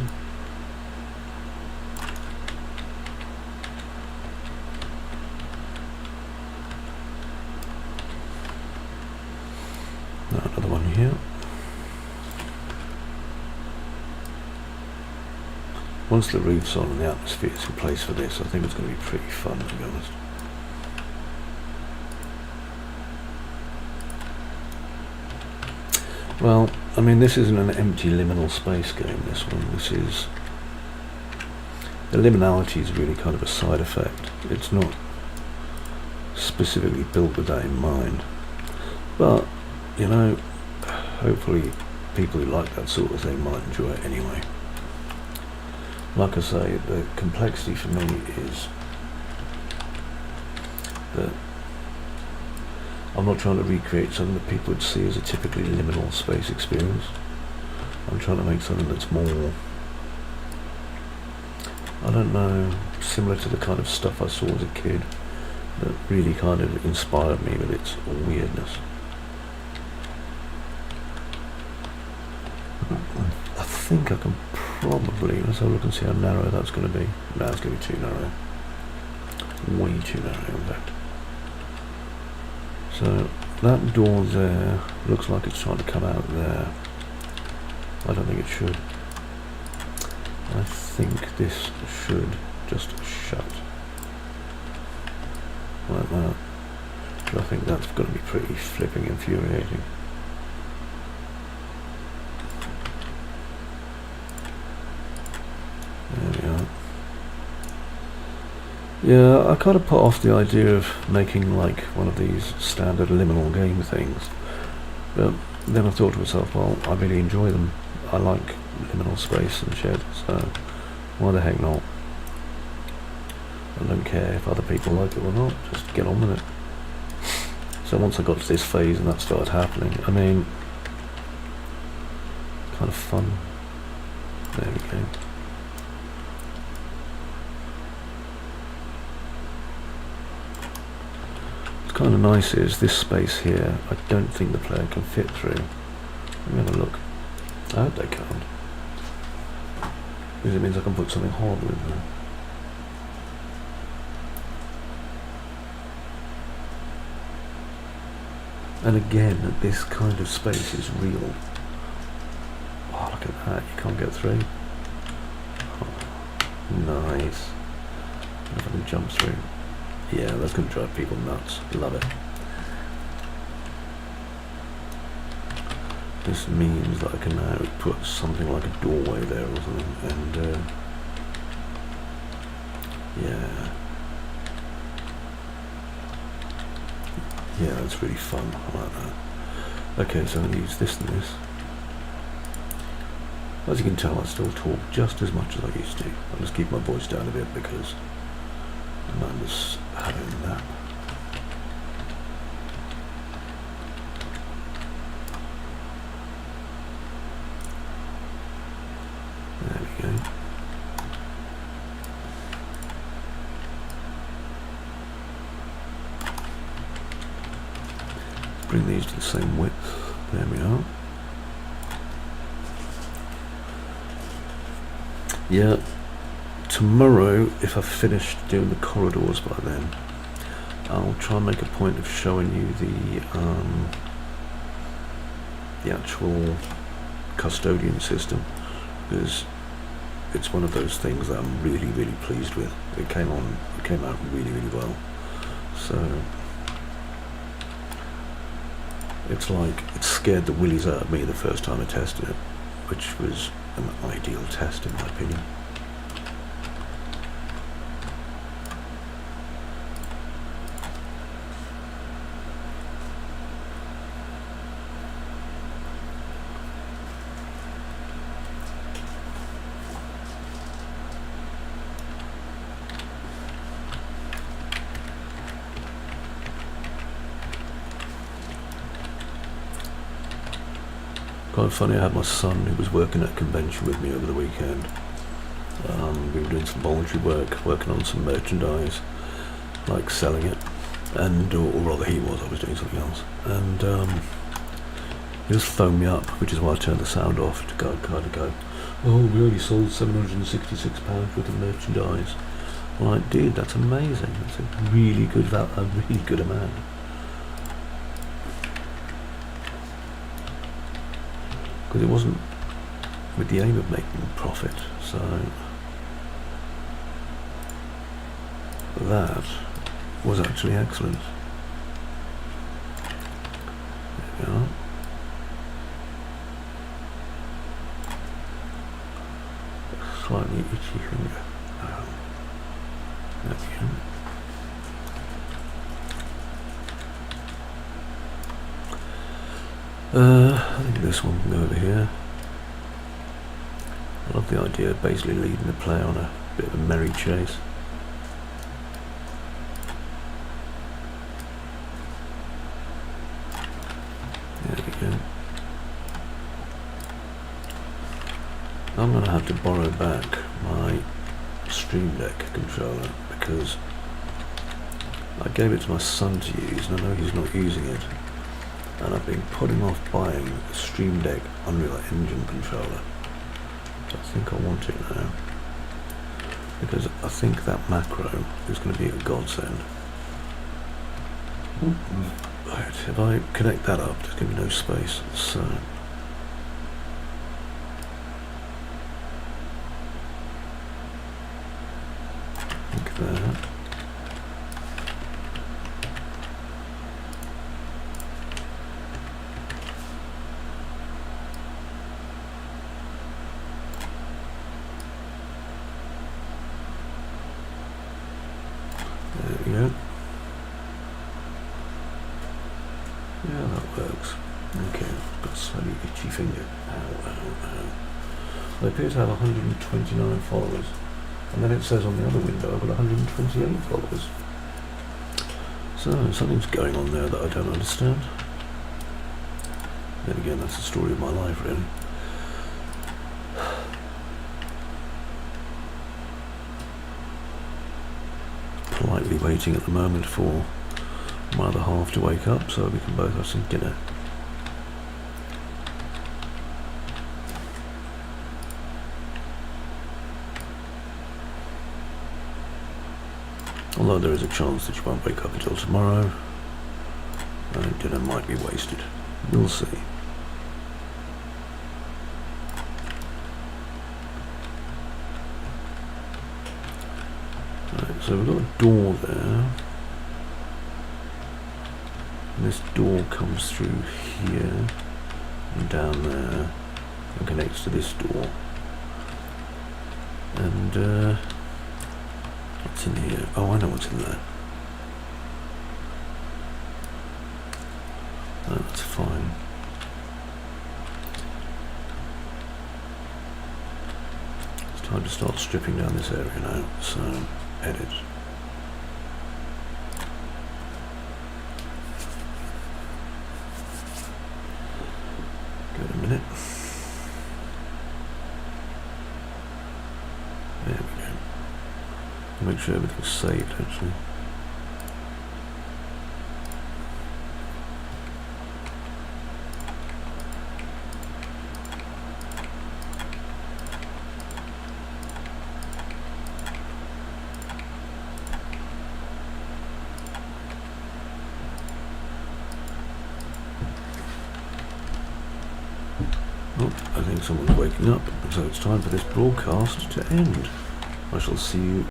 Now another one here. Once the roof's on and the atmosphere's in place for this, I think it's going to be pretty fun, to be honest. Well, I mean, this isn't an empty liminal space game, this one. This is... the liminality is really kind of a side effect. It's not specifically built with that in mind. But, you know, hopefully people who like that sort of thing might enjoy it anyway. Like I say, the complexity for me is that I'm not trying to recreate something that people would see as a typically liminal space experience. I'm trying to make something that's more, I don't know, similar to the kind of stuff I saw as a kid that really kind of inspired me with its weirdness. I think I can probably, let's have a look and see how narrow that's going to be. No, it's going to be too narrow. Way too narrow, in fact. So that door there looks like it's trying to come out there. I don't think it should. I think this should just shut like that. But I think that's going to be pretty flipping infuriating. There we are. Yeah, I kind of put off the idea of making like one of these standard liminal game things, but then I thought to myself, well, I really enjoy them. I like liminal space and shit, so why the heck not? I don't care if other people like it or not, just get on with it. So once I got to this phase and that started happening, I mean, kind of fun. There we go. Kind of nice is this space here. I don't think the player can fit through. Let me have a look. I hope they can't, because it means I can put something horrible in there. And again, this kind of space is real. Oh, look at that! You can't get through. Oh, nice. If I can jump through. Yeah, that's going to drive people nuts. Love it. this means that I can now put something like a doorway there or something, and yeah, it's really fun. I like that. Okay, so I'm going to use this and this. As you can tell, I still talk just as much as I used to. I'll just keep my voice down a bit because Amanda's having a nap. There we go. Let's bring these to the same width. There we are. Yeah, tomorrow, if I've finished doing the corridors by then, I'll try and make a point of showing you the actual custodian system, because it's one of those things that I'm really, really pleased with. It came out really, really well. So it's like it scared the willies out of me the first time I tested it, which was an ideal test in my opinion. Quite funny, I had my son who was working at a convention with me over the weekend. We were doing some voluntary work, working on some merchandise, like selling it, and or rather he was, I was doing something else. And he just phoned me up, which is why I turned the sound off to go, oh, we already sold £766 worth of merchandise. I'm like, dude, that's amazing. That's a really good amount. Because it wasn't with the aim of making profit, so that was actually excellent. There we are. Slightly itchy finger. There we go. I think this one can go over here. I love the idea of basically leading the player on a bit of a merry chase. There we go. I'm going to have to borrow back my Stream Deck controller because I gave it to my son to use and I know he's not using it. And I've been putting off buying a Stream Deck Unreal Engine controller. I think I want it now, because I think that macro is going to be a godsend. Right, if I connect that up, there's going to be no space, so like that. There we go. Yeah, that works. Okay, I've got a slightly itchy finger. Ow, ow, ow. I appear to have 129 followers. And then it says on the other window I've got 128 followers. So, something's going on there that I don't understand. Then again, that's the story of my life, really. Politely waiting at the moment for my other half to wake up so we can both have some dinner. Although there is a chance that you won't wake up until tomorrow, and dinner might be wasted. We'll see. Right, so we've got a door there. And this door comes through here, and down there and connects to this door. And what's in here? Oh, I know what's in there. That's fine. It's time to start stripping down this area now. So, edit. Give it a minute. There we go. Make sure everything's saved actually. Oh, I think someone's waking up, so it's time for this broadcast to end. I shall see you